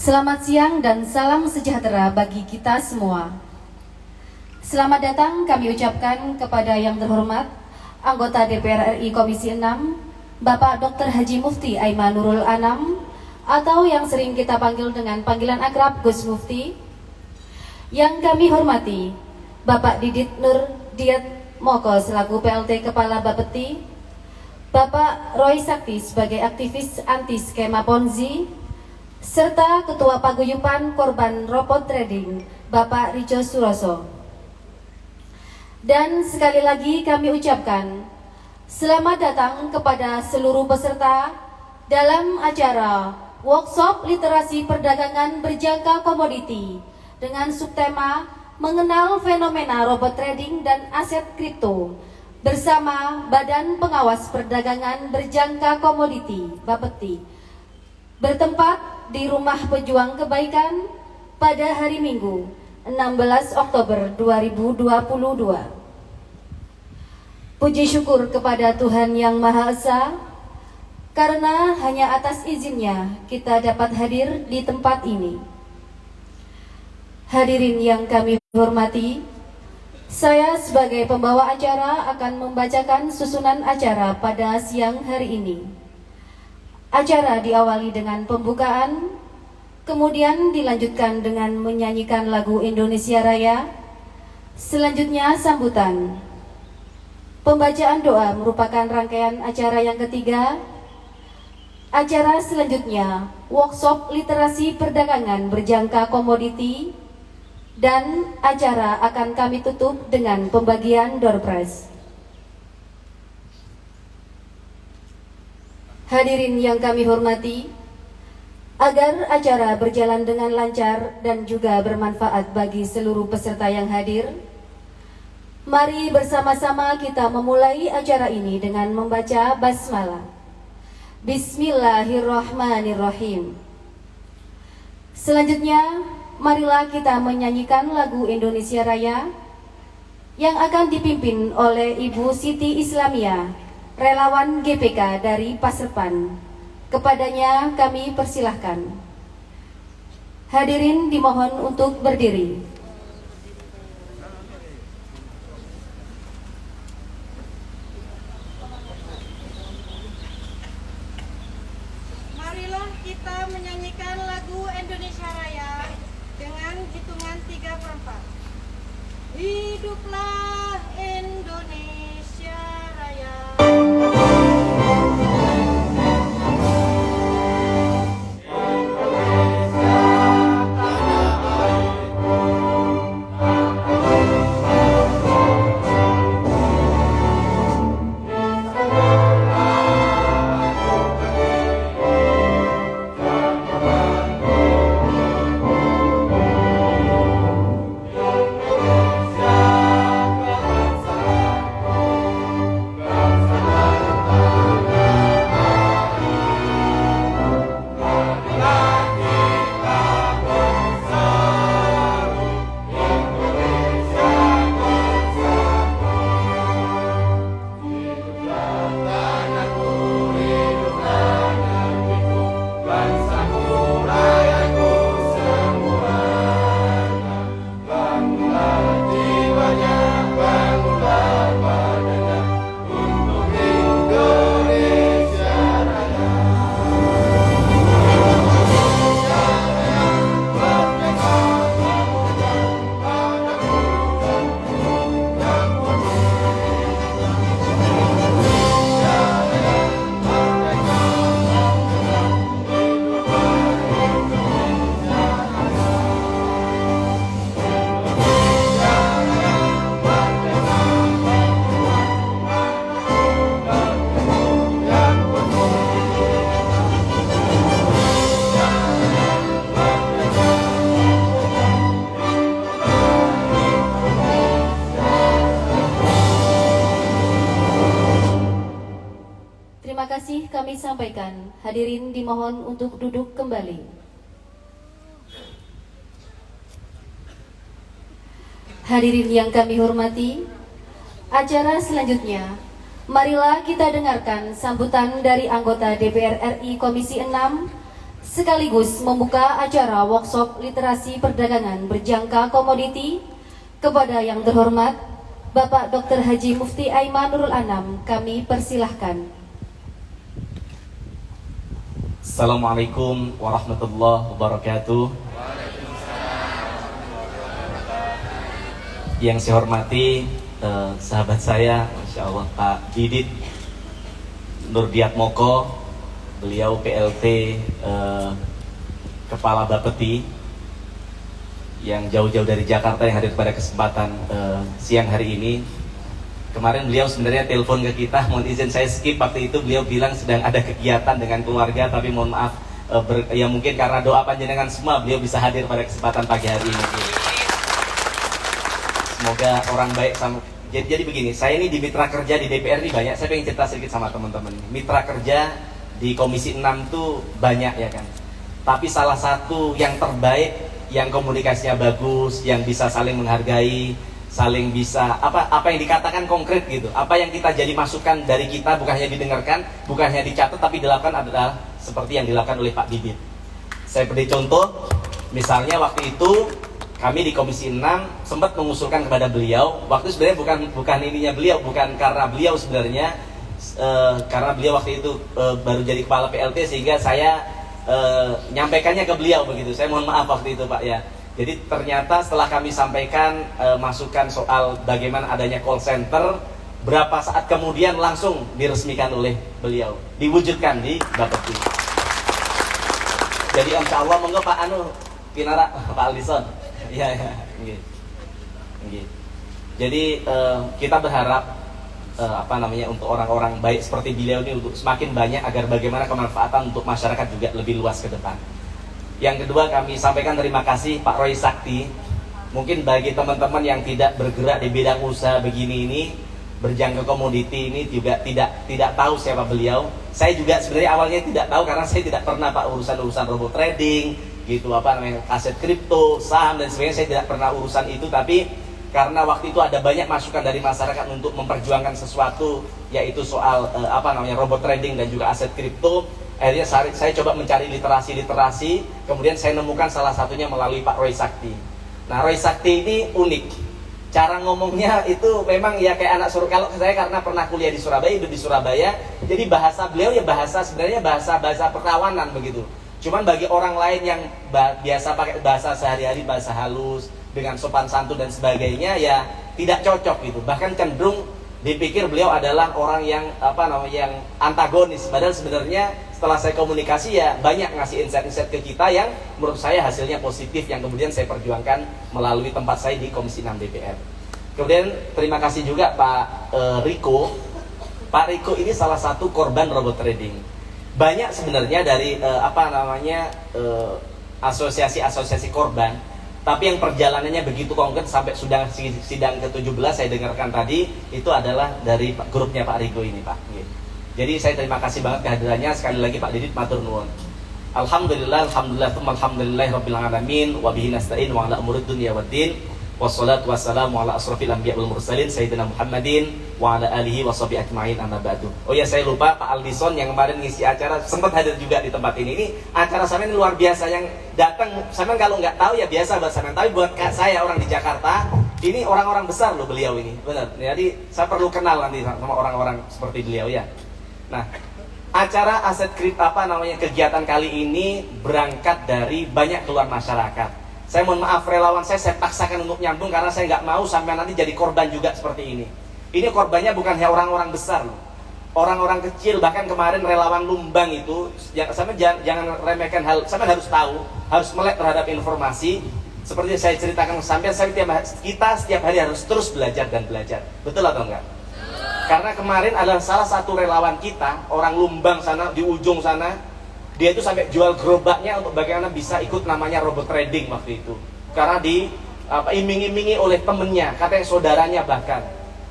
Selamat siang dan salam sejahtera bagi kita semua. Selamat datang kami ucapkan kepada yang terhormat anggota DPR RI Komisi 6, Bapak Dr. Haji Mufti Aiman Nurul Anam, atau yang sering kita panggil dengan panggilan akrab Gus Mufti. Yang kami hormati Bapak Didit Nur Diat Moko selaku PLT Kepala Bapeti, Bapak Roy Sakti sebagai aktivis anti skema Ponzi, serta Ketua Paguyuban Korban Robot Trading, Bapak Rijo Suroso. Dan sekali lagi kami ucapkan selamat datang kepada seluruh peserta dalam acara Workshop Literasi Perdagangan Berjangka Komoditi dengan subtema Mengenal Fenomena Robot Trading dan Aset Kripto bersama Badan Pengawas Perdagangan Berjangka Komoditi Bapeti, bertempat di Rumah Pejuang Kebaikan pada hari Minggu 16 Oktober 2022. Puji syukur kepada Tuhan Yang Maha Esa, karena hanya atas izinnya kita dapat hadir di tempat ini. Hadirin yang kami hormati, saya sebagai pembawa acara akan membacakan susunan acara pada siang hari ini. Acara diawali dengan pembukaan, kemudian dilanjutkan dengan menyanyikan lagu Indonesia Raya, selanjutnya sambutan. Pembacaan doa merupakan rangkaian acara yang ketiga. Acara selanjutnya, workshop literasi perdagangan berjangka komoditi, dan acara akan kami tutup dengan pembagian door prize. Hadirin yang kami hormati, agar acara berjalan dengan lancar dan juga bermanfaat bagi seluruh peserta yang hadir, mari bersama-sama kita memulai acara ini dengan membaca basmalah. Bismillahirrahmanirrahim. Selanjutnya, marilah kita menyanyikan lagu Indonesia Raya yang akan dipimpin oleh Ibu Siti Islamia, relawan GPK dari Paserpan. Kepadanya kami persilahkan. Hadirin dimohon untuk berdiri. Marilah kita menyanyikan lagu Indonesia Raya dengan hitungan 3/4. Hiduplah Indonesia Raya. Terima kasih kami sampaikan. Hadirin dimohon untuk duduk kembali. Hadirin yang kami hormati, acara selanjutnya, marilah kita dengarkan sambutan dari anggota DPR RI Komisi 6 sekaligus membuka acara workshop literasi perdagangan berjangka komoditi. Kepada yang terhormat Bapak Dr. Haji Mufti Aiman Nurul Anam, kami persilahkan. Assalamualaikum warahmatullahi wabarakatuh. Yang saya hormati sahabat saya, Masya Allah, Pak Didit Nurdiat Moko, beliau PLT Kepala Bapeti yang jauh-jauh dari Jakarta yang hadir pada kesempatan siang hari ini. Kemarin beliau sebenarnya telepon ke kita, mohon izin saya skip waktu itu, beliau bilang sedang ada kegiatan dengan keluarga, tapi mohon maaf ya mungkin karena doa panjenengan semua beliau bisa hadir pada kesempatan pagi hari ini. Semoga orang baik sama. Jadi begini, saya ini di mitra kerja di DPR ini banyak, saya pengen cerita sedikit sama teman-teman. Mitra kerja di Komisi 6 tuh banyak ya kan. Tapi salah satu yang terbaik, yang komunikasinya bagus, yang bisa saling menghargai, saling bisa apa yang dikatakan konkret gitu. Apa yang kita jadi masukan dari kita bukan hanya didengarkan, bukan hanya dicatat, tapi dilakukan adalah seperti yang dilakukan oleh Pak Didit. Saya beri contoh, misalnya waktu itu kami di Komisi 6 sempat mengusulkan kepada beliau, waktu sebenarnya bukan ininya beliau, bukan karena beliau sebenarnya, karena beliau waktu itu baru jadi kepala PLT sehingga saya nyampaikannya ke beliau begitu. Saya mohon maaf waktu itu Pak ya. Jadi ternyata setelah kami sampaikan masukan soal bagaimana adanya call center, berapa saat kemudian langsung diresmikan oleh beliau, diwujudkan di Bapeti. Jadi insya Allah monggo Pak Pinara, Pak Aldison. Iya ya. Jadi kita berharap untuk orang-orang baik seperti beliau ini untuk semakin banyak agar bagaimana kemanfaatan untuk masyarakat juga lebih luas ke depan. Yang kedua, kami sampaikan terima kasih Pak Roy Sakti. Mungkin bagi teman-teman yang tidak bergerak di bidang usaha begini ini, berjangka komoditi ini juga tidak tahu siapa beliau. Saya juga sebenarnya awalnya tidak tahu karena saya tidak pernah Pak urusan robot trading gitu, aset kripto, saham dan sebagainya, saya tidak pernah urusan itu. Tapi karena waktu itu ada banyak masukan dari masyarakat untuk memperjuangkan sesuatu, yaitu soal robot trading dan juga aset kripto. Akhirnya saya coba mencari literasi, kemudian saya nemukan salah satunya melalui Pak Roy Sakti. Nah, Roy Sakti ini unik. Cara ngomongnya itu memang ya kayak anak Surabaya. Kalau saya karena pernah kuliah di Surabaya, hidup di Surabaya, jadi bahasa beliau ya sebenarnya bahasa perkawanan begitu. Cuman bagi orang lain yang biasa pakai bahasa sehari-hari, bahasa halus, dengan sopan santun dan sebagainya, ya tidak cocok gitu. Bahkan cenderung dipikir beliau adalah orang yang yang antagonis. Padahal sebenarnya setelah saya komunikasi ya banyak ngasih insight-insight ke kita yang menurut saya hasilnya positif, yang kemudian saya perjuangkan melalui tempat saya di Komisi 6 DPR. Kemudian terima kasih juga Pak Riko. Pak Riko ini salah satu korban robot trading. Banyak sebenarnya dari asosiasi-asosiasi korban, tapi yang perjalanannya begitu konkret sampai sudah sidang ke-17 saya dengarkan tadi, itu adalah dari grupnya Pak Riko ini Pak. Jadi saya terima kasih banget kehadirannya. Sekali lagi Pak Didit, matur nuwun. Alhamdulillah rabbil alamin wa bihi nasta'in wa ala umuri dunya waddin. Wassalatu wassalamu ala asrofil anbiya wal mursalin Sayyidina Muhammadin wa ala alihi wa sahbihi ajma'in, amma ba'du. Oh ya, saya lupa Pak Aldison yang kemarin ngisi acara sempat hadir juga di tempat ini. Ini acara sampean luar biasa, yang datang sampean kalau nggak tahu ya biasa buat sampean, tapi buat saya orang di Jakarta ini orang-orang besar loh beliau ini, benar. Jadi saya perlu kenal nanti sama orang-orang seperti beliau ya. Nah, acara aset kripto kegiatan kali ini berangkat dari banyak keluhan masyarakat. Saya mohon maaf, relawan saya paksakan untuk nyambung karena saya nggak mau sampai nanti jadi korban juga seperti ini. Ini korbannya bukan hanya orang-orang besar loh, orang-orang kecil. Bahkan kemarin relawan Lumbang itu, jangan remehkan hal. Sampai harus tahu, harus melek terhadap informasi. Seperti saya ceritakan sampai kita setiap hari harus terus belajar dan belajar. Betul atau enggak? Karena kemarin adalah salah satu relawan kita, orang Lumbang sana, di ujung sana. Dia itu sampai jual gerobaknya untuk bagaimana bisa ikut namanya robot trading waktu itu. Karena iming-imingi oleh temennya, katanya saudaranya bahkan.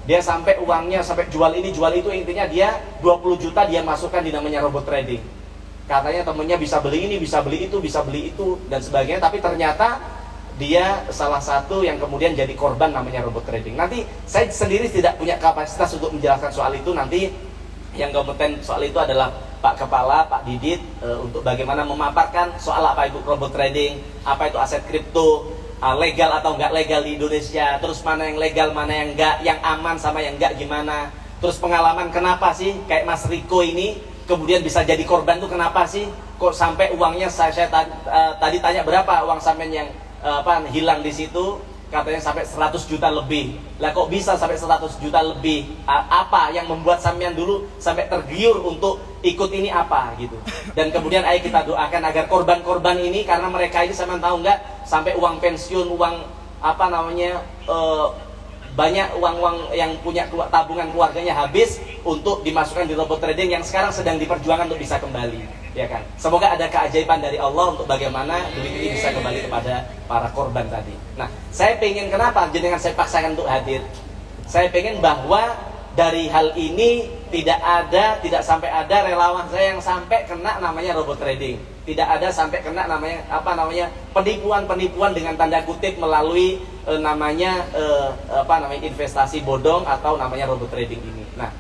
Dia sampai uangnya sampai jual ini jual itu, intinya dia 20 juta dia masukkan di namanya robot trading. Katanya temennya bisa beli ini, bisa beli itu dan sebagainya, tapi ternyata dia salah satu yang kemudian jadi korban namanya robot trading. Nanti saya sendiri tidak punya kapasitas untuk menjelaskan soal itu, nanti yang kompeten soal itu adalah Pak Kepala, Pak Didit untuk bagaimana memaparkan soal apa itu robot trading, apa itu aset kripto, legal atau enggak legal di Indonesia, terus mana yang legal, mana yang enggak, yang aman sama yang enggak gimana, terus pengalaman kenapa sih kayak Mas Riko ini kemudian bisa jadi korban tuh kenapa sih, kok sampai uangnya saya tadi tanya berapa uang sampean yang hilang di situ, katanya sampai 100 juta lebih. Lah kok bisa sampai 100 juta lebih? Apa yang membuat sampean dulu sampai tergiur untuk ikut ini apa gitu. Dan kemudian ayo kita doakan agar korban-korban ini, karena mereka ini sampean tahu nggak, sampai uang pensiun, uang banyak uang-uang yang punya tabungan keluarganya habis untuk dimasukkan di robot trading yang sekarang sedang diperjuangkan untuk bisa kembali, ya kan. Semoga ada keajaiban dari Allah untuk bagaimana duit ini bisa kembali kepada para korban tadi. Nah, saya pengen, kenapa jenengan saya paksakan untuk hadir? Saya pengen bahwa dari hal ini tidak sampai ada relawan saya yang sampai kena namanya robot trading. Tidak ada sampai kena namanya penipuan dengan tanda kutip melalui investasi bodong atau namanya robot trading ini. Nah,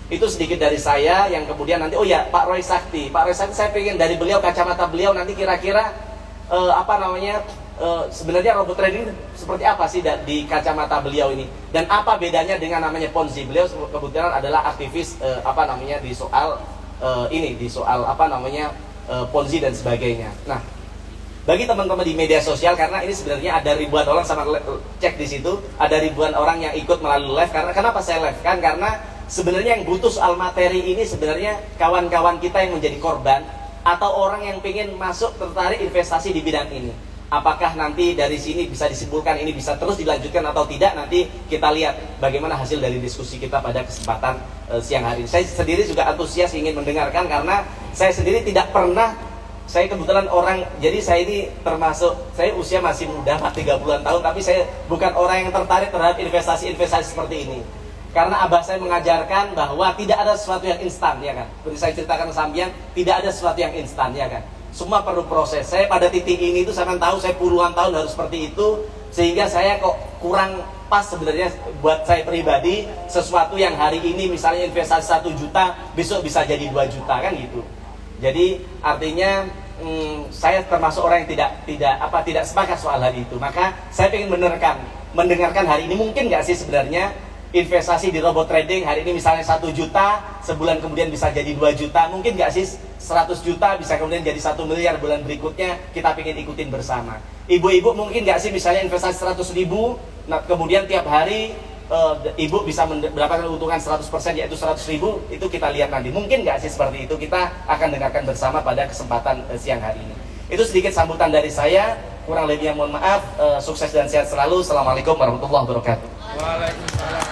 itu sedikit dari saya yang kemudian nanti Pak Roy Sakti saya pengen dari beliau, kacamata beliau nanti kira-kira sebenarnya robot trading seperti apa sih di kacamata beliau ini, dan apa bedanya dengan namanya Ponzi. Beliau kebetulan adalah aktivis di soal Ponzi dan sebagainya. Nah, bagi teman-teman di media sosial, karena ini sebenarnya ada ribuan orang, sama cek di situ ada ribuan orang yang ikut melalui live. Karena kenapa saya live kan? Karena sebenarnya yang butuh soal materi ini sebenarnya kawan-kawan kita yang menjadi korban atau orang yang pengen masuk tertarik investasi di bidang ini. Apakah nanti dari sini bisa disimpulkan ini bisa terus dilanjutkan atau tidak, nanti kita lihat bagaimana hasil dari diskusi kita pada kesempatan siang hari ini. Saya sendiri juga antusias ingin mendengarkan, karena saya sendiri tidak pernah, saya kebetulan jadi saya ini termasuk, saya usia masih muda, 30-an tahun, tapi saya bukan orang yang tertarik terhadap investasi seperti ini. Karena abah saya mengajarkan bahwa tidak ada sesuatu yang instan, ya kan. Seperti saya ceritakan ke sampean, tidak ada sesuatu yang instan, ya kan. Semua perlu proses. Saya pada titik ini itu sampean tahu, saya puluhan tahun harus seperti itu, sehingga saya kok kurang pas sebenarnya buat saya pribadi sesuatu yang hari ini misalnya investasi 1 juta, besok bisa jadi 2 juta kan gitu. Jadi artinya saya termasuk orang yang tidak sepakat soal hal itu. Maka saya ingin mendengarkan hari ini, mungkin nggak sih sebenarnya investasi di robot trading hari ini misalnya 1 juta, sebulan kemudian bisa jadi 2 juta, mungkin nggak sih 100 juta bisa kemudian jadi 1 miliar bulan berikutnya, kita pengen ikutin bersama. Ibu-ibu mungkin nggak sih misalnya investasi 100 ribu, nah kemudian tiap hari ibu bisa mendapatkan keuntungan 100%, yaitu 100 ribu, itu kita lihat nanti. Mungkin nggak sih seperti itu, kita akan dengarkan bersama pada kesempatan siang hari ini. Itu sedikit sambutan dari saya, kurang lebihnya mohon maaf, sukses dan sehat selalu. Assalamualaikum warahmatullahi wabarakatuh. Waalaikumsalam.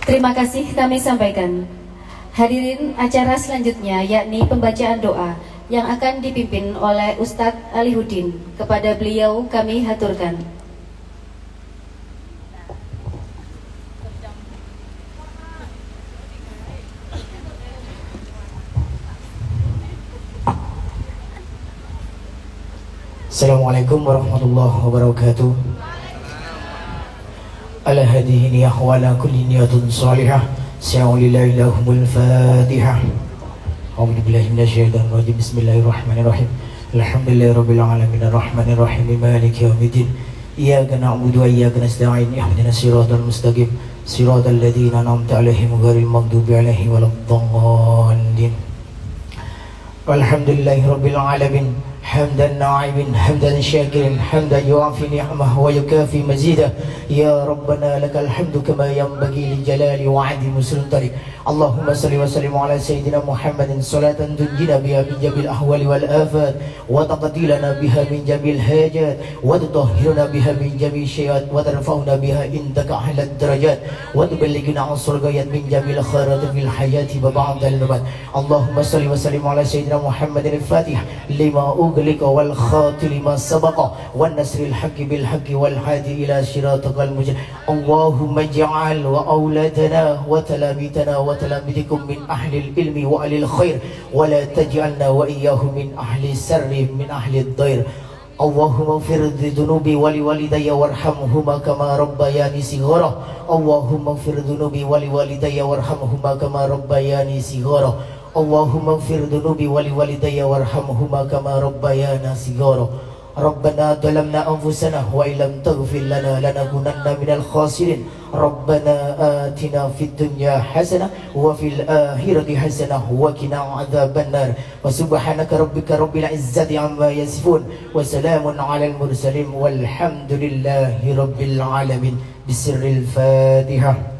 Terima kasih kami sampaikan. Hadirin, acara selanjutnya yakni pembacaan doa yang akan dipimpin oleh Ustadz Alihudin. Kepada beliau kami haturkan. Assalamualaikum warahmatullahi wabarakatuh. Ala hadihi niyah wa ala kulli niyatun salihah. Sa'ulillahi lahumul fatihah. A'udhu billahi minasyaitanir rajim. Bismillahirrahmanirrahim. Alhamdulillahi rabbil alamin arrahmanir rahim maliki yaumiddin. Iyyaka na'budu wa iyyaka nasta'in. Ihdinas siratal mustaqim. Siratal ladzina an'amta 'alaihim ghairil maghdubi 'alaihim waladdallin. Alhamdulillahi rabbil alamin. حمدا ناعم حمدا شاكرا حمدا يوافي نعمه ويكافي مزيده يا ربنا لك الحمد كما ينبغي لجلال وعظيم سلطانك اللهم صل وسلم على سيدنا محمد صلاة تنجينا بها من جميع الأحوال والآفات وتقضي لنا بها من جميع الحاجات وتطهرنا بها من جميع الشيئات وترفعنا بها عندك أعلى الدرجات وتبلغنا عنصر الغايات من جميع الخيرات في الحياة وبعد الممات اللهم صل وسلم على سيدنا محمد الفاتح لما أغلق والخاتم لما سبق والنصر الحق بالحق والهادي إلى صراطك المستقيم اللهم اجعل وأولادنا وتلاميذنا وتلاميذكم من أهل العلم وأهل الخير ولا تجعلنا وإياهم من أهل السر من أهل الضير Allahumma ighfir dzunubi wa liwalidayya warhamhuma kama rabbayani shighara. Allahumma ighfir dzunubi wa liwalidayya warhamhuma kama rabbayani shighara. Allahumma ighfir dzunubi wa liwalidayya warhamhuma kama rabbayana shighara. Rabbana zalamna anfusana wa illam taghfir lana lanakunanna minal khasirin. Rabbana atina fid dunya hasanah wa fil akhirati hasanah wa qina adzabannar. Wa subhanaka rabbika rabbil izzati amma yasifun wa salamun alal mursalin walhamdulillahi rabbil alamin. Bisirril Fatihah.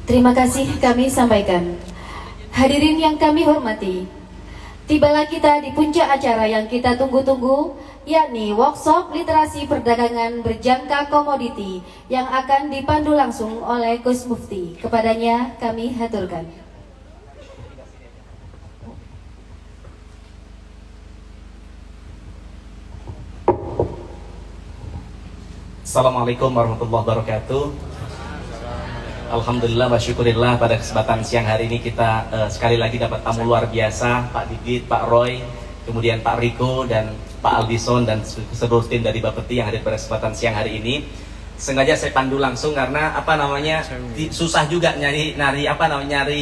Terima kasih kami sampaikan. Hadirin yang kami hormati, tibalah kita di puncak acara yang kita tunggu-tunggu, yakni workshop literasi perdagangan berjangka komoditi yang akan dipandu langsung oleh Gus Mufti. Kepadanya kami haturkan. Assalamualaikum warahmatullahi wabarakatuh. Alhamdulillah wa syukurillah, pada kesempatan siang hari ini kita sekali lagi dapat tamu luar biasa, Pak Didit, Pak Roy, kemudian Pak Riko dan Pak Aldison dan seluruh tim dari Bapeti yang hadir pada kesempatan siang hari ini. Sengaja saya pandu langsung karena susah juga nyari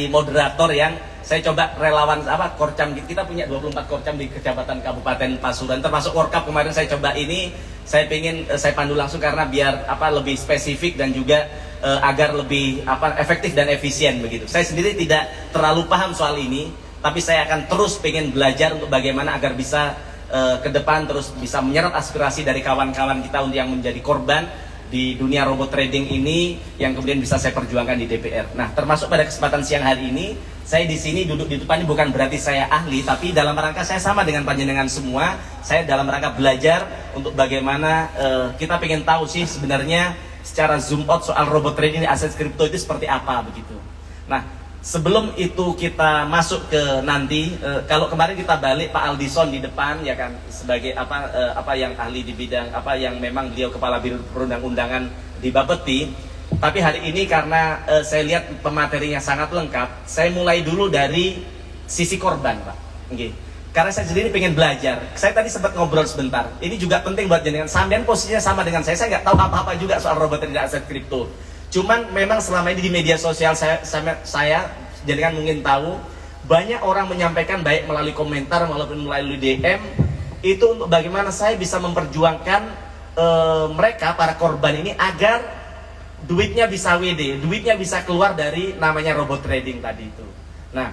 moderator yang saya coba relawan Korcam. Kita punya 24 Korcam di Kecamatan Kabupaten Pasuruan, termasuk Korkap kemarin saya coba ini. Saya pandu langsung karena biar lebih spesifik dan juga agar lebih efektif dan efisien begitu. Saya sendiri tidak terlalu paham soal ini, tapi saya akan terus pengen belajar untuk bagaimana agar bisa ke depan terus bisa menyerap aspirasi dari kawan-kawan kita untuk yang menjadi korban di dunia robot trading ini yang kemudian bisa saya perjuangkan di DPR. Nah, termasuk pada kesempatan siang hari ini, saya di sini duduk di depan ini bukan berarti saya ahli, tapi dalam rangka saya sama dengan panjenengan semua, saya dalam rangka belajar untuk bagaimana kita pengen tahu sih sebenarnya secara zoom out soal robot trading aset kripto itu seperti apa begitu. Nah, sebelum itu kita masuk ke nanti, kalau kemarin kita balik Pak Aldison di depan ya kan sebagai apa yang ahli di bidang yang memang beliau kepala biro perundang-undangan di Bapeti. Tapi hari ini karena saya lihat pematerinya sangat lengkap, saya mulai dulu dari sisi korban, Pak. Okay. Karena saya sendiri pengen belajar. Saya tadi sempat ngobrol sebentar. Ini juga penting buat jenengan. Sampean posisinya sama dengan saya nggak tahu apa-apa juga soal robot trading aset kripto. Cuman memang selama ini di media sosial saya jenengan mungkin tahu banyak orang menyampaikan baik melalui komentar maupun melalui DM itu untuk bagaimana saya bisa memperjuangkan mereka para korban ini agar duitnya bisa WD, duitnya bisa keluar dari namanya robot trading tadi itu. Nah,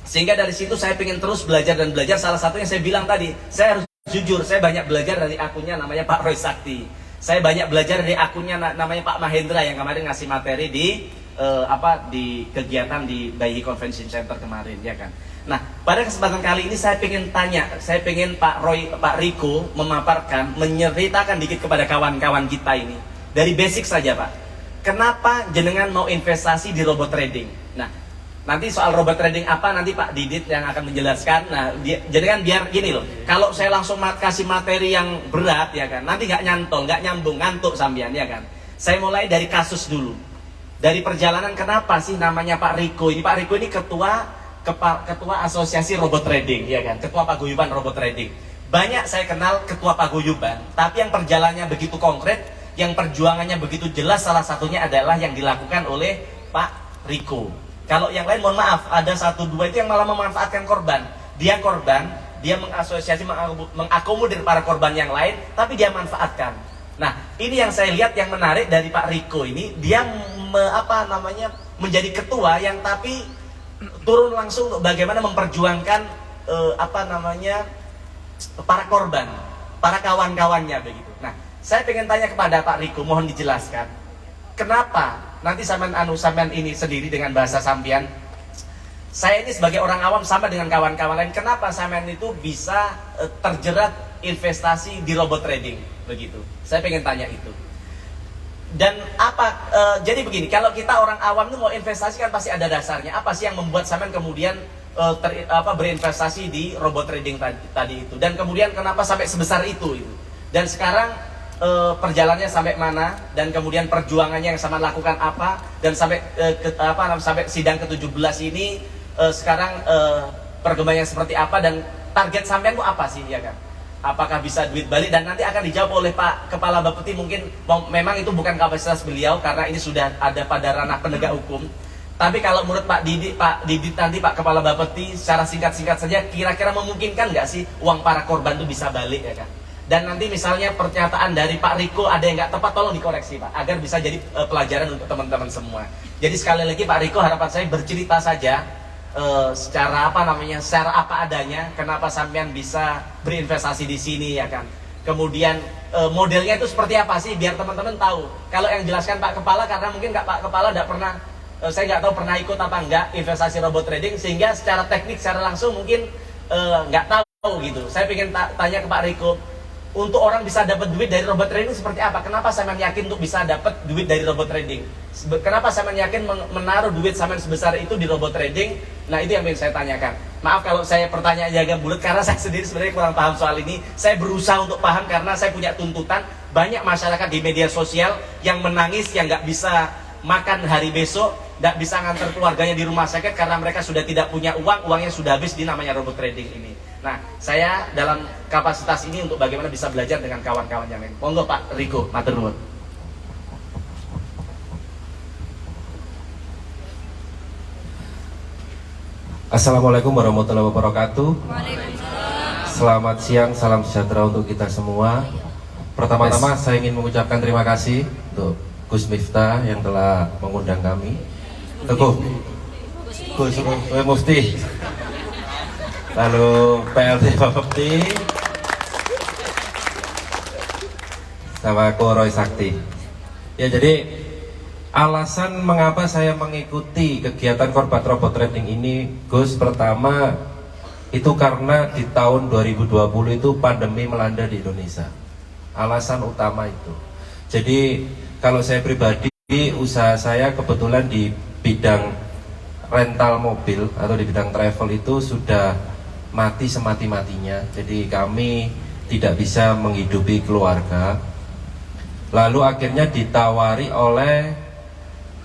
sehingga dari situ saya pengen terus belajar dan belajar. Salah satunya saya bilang tadi, saya harus jujur, saya banyak belajar dari akunnya namanya Pak Roy Sakti. Saya banyak belajar dari akunnya namanya Pak Mahendra yang kemarin ngasih materi di kegiatan di Bayi Convention Center kemarin, ya kan. Nah, pada kesempatan kali ini saya pengen tanya, saya pengen Pak Riko memaparkan, menceritakan dikit kepada kawan-kawan kita ini dari basic saja, Pak. Kenapa jenengan mau investasi di robot trading? Nah, nanti soal robot trading apa nanti Pak Didit yang akan menjelaskan. Nah, jadi kan biar gini loh, kalau saya langsung kasih materi yang berat ya kan, nanti nggak nyantol, nggak nyambung, ngantuk sambian ya kan. Saya mulai dari kasus dulu, dari perjalanan kenapa sih namanya Pak Riko ini. Pak Riko ini ketua asosiasi robot trading ya kan, ketua paguyuban robot trading. Banyak saya kenal ketua paguyuban, tapi yang perjalanannya begitu konkret, yang perjuangannya begitu jelas, salah satunya adalah yang dilakukan oleh Pak Riko. Kalau yang lain mohon maaf, ada 1-2 itu yang malah memanfaatkan korban. Dia korban, dia mengasosiasi, mengakomodir para korban yang lain, tapi dia manfaatkan. Nah, ini yang saya lihat yang menarik dari Pak Riko ini, dia menjadi ketua yang tapi turun langsung untuk bagaimana memperjuangkan para korban, para kawan-kawannya begitu. Nah, saya pengen tanya kepada Pak Riko, mohon dijelaskan, kenapa nanti sampean ini sendiri dengan bahasa sampean, saya ini sebagai orang awam sama dengan kawan-kawan lain, kenapa sampean itu bisa terjerat investasi di robot trading begitu? Saya pengen tanya itu. Dan jadi begini, kalau kita orang awam itu mau investasi kan pasti ada dasarnya. Apa sih yang membuat sampean kemudian berinvestasi di robot trading tadi itu? Dan kemudian kenapa sampai sebesar itu? Dan sekarang perjalanannya sampai mana, dan kemudian perjuangannya yang sama lakukan apa, dan sampai sampai sidang ke-17 ini sekarang perkembangannya seperti apa, dan target sampean itu apa sih, ya kan? Apakah bisa duit balik, dan nanti akan dijawab oleh Pak Kepala Bapeti. Mungkin memang itu bukan kapasitas beliau karena ini sudah ada pada ranah penegak hukum. Tapi kalau menurut Pak Didit nanti Pak Kepala Bapeti secara singkat-singkat saja, kira-kira memungkinkan nggak sih uang para korban itu bisa balik, ya kan? Dan nanti misalnya pernyataan dari Pak Riko ada yang nggak tepat, tolong dikoreksi Pak, agar bisa jadi pelajaran untuk teman-teman semua. Jadi sekali lagi Pak Riko, harapan saya bercerita saja secara apa adanya, kenapa sampean bisa berinvestasi di sini, ya kan? Kemudian modelnya itu seperti apa sih, biar teman-teman tahu. Kalau yang jelaskan Pak Kepala, karena mungkin Pak Kepala tidak pernah, saya nggak tahu pernah ikut apa enggak investasi robot trading, sehingga secara teknik, secara langsung mungkin nggak tahu gitu. Saya ingin tanya ke Pak Riko, untuk orang bisa dapat duit dari robot trading seperti apa? Kenapa sampean yakin untuk bisa dapat duit dari robot trading? Kenapa sampean yakin menaruh duit sampean sebesar itu di robot trading? Nah, itu yang ingin saya tanyakan. Maaf kalau saya pertanyaan agak bulat, karena saya sendiri sebenarnya kurang paham soal ini. Saya berusaha untuk paham karena saya punya tuntutan. Banyak masyarakat di media sosial yang menangis, yang nggak bisa makan hari besok, nggak bisa ngantar keluarganya di rumah sakit karena mereka sudah tidak punya uang, uangnya sudah habis di namanya robot trading ini. Nah, saya dalam kapasitas ini untuk bagaimana bisa belajar dengan kawan-kawan yang lain. Monggo Pak Riko, matur nuwun. Assalamualaikum warahmatullahi wabarakatuh. Selamat siang, salam sejahtera untuk kita semua. Pertama-tama saya ingin mengucapkan terima kasih untuk Gus Miftah yang telah mengundang kami. Gus Mufti, lalu PLT Bapeti, sama Ko Roy Sakti. Ya, jadi alasan mengapa saya mengikuti kegiatan korban robot trading ini, Gus, pertama itu karena di tahun 2020 itu pandemi melanda di Indonesia. Alasan utama itu. Jadi kalau saya pribadi, usaha saya kebetulan di bidang rental mobil atau di bidang travel itu sudah mati semati-matinya. Jadi kami tidak bisa menghidupi keluarga. Lalu akhirnya ditawari oleh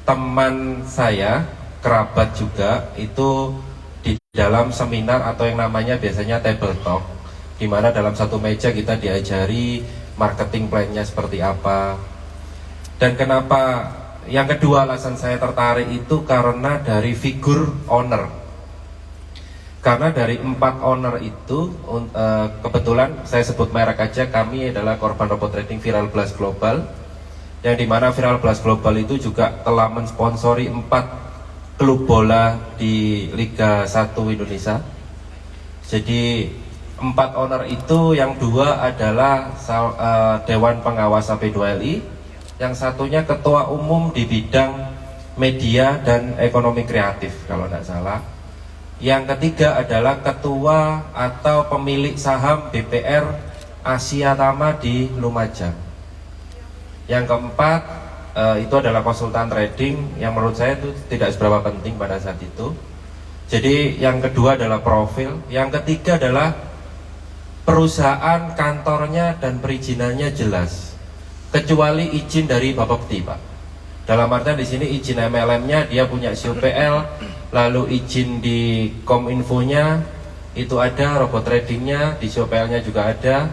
teman saya, kerabat juga, itu di dalam seminar atau yang namanya biasanya table talk, di mana dalam satu meja kita diajari marketing plan-nya seperti apa. Dan kenapa yang kedua alasan saya tertarik itu karena dari figur owner. Karena dari 4 owner itu kebetulan saya sebut merek aja, kami adalah korban robot trading Viral Blast Global, yang dimana Viral Blast Global itu juga telah mensponsori 4 klub bola di Liga 1 Indonesia. Jadi 4 owner itu, yang 2 adalah Dewan Pengawas AP2LI, yang satunya ketua umum di bidang media dan ekonomi kreatif kalau tidak salah. Yang ketiga adalah ketua atau pemilik saham BPR Asia Tama di Lumajang. Yang keempat itu adalah konsultan trading, yang menurut saya itu tidak seberapa penting pada saat itu. Jadi yang kedua adalah profil, yang ketiga adalah perusahaan, kantornya dan perizinannya jelas, kecuali izin dari Bapepti, Pak. Dalam artian di sini izin MLM-nya dia punya COPL, lalu izin di Kominfo-nya itu ada, robot tradingnya di COPL-nya juga ada,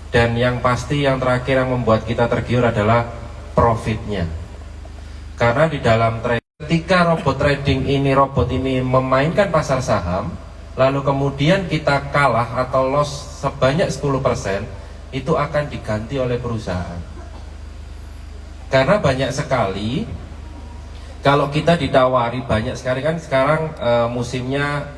dan yang pasti yang terakhir yang membuat kita tergiur adalah profitnya. Karena di dalam ketika robot trading ini, robot ini memainkan pasar saham, lalu kemudian kita kalah atau loss sebanyak 10%, itu akan diganti oleh perusahaan. Karena banyak sekali, kalau kita ditawari banyak sekali kan sekarang musimnya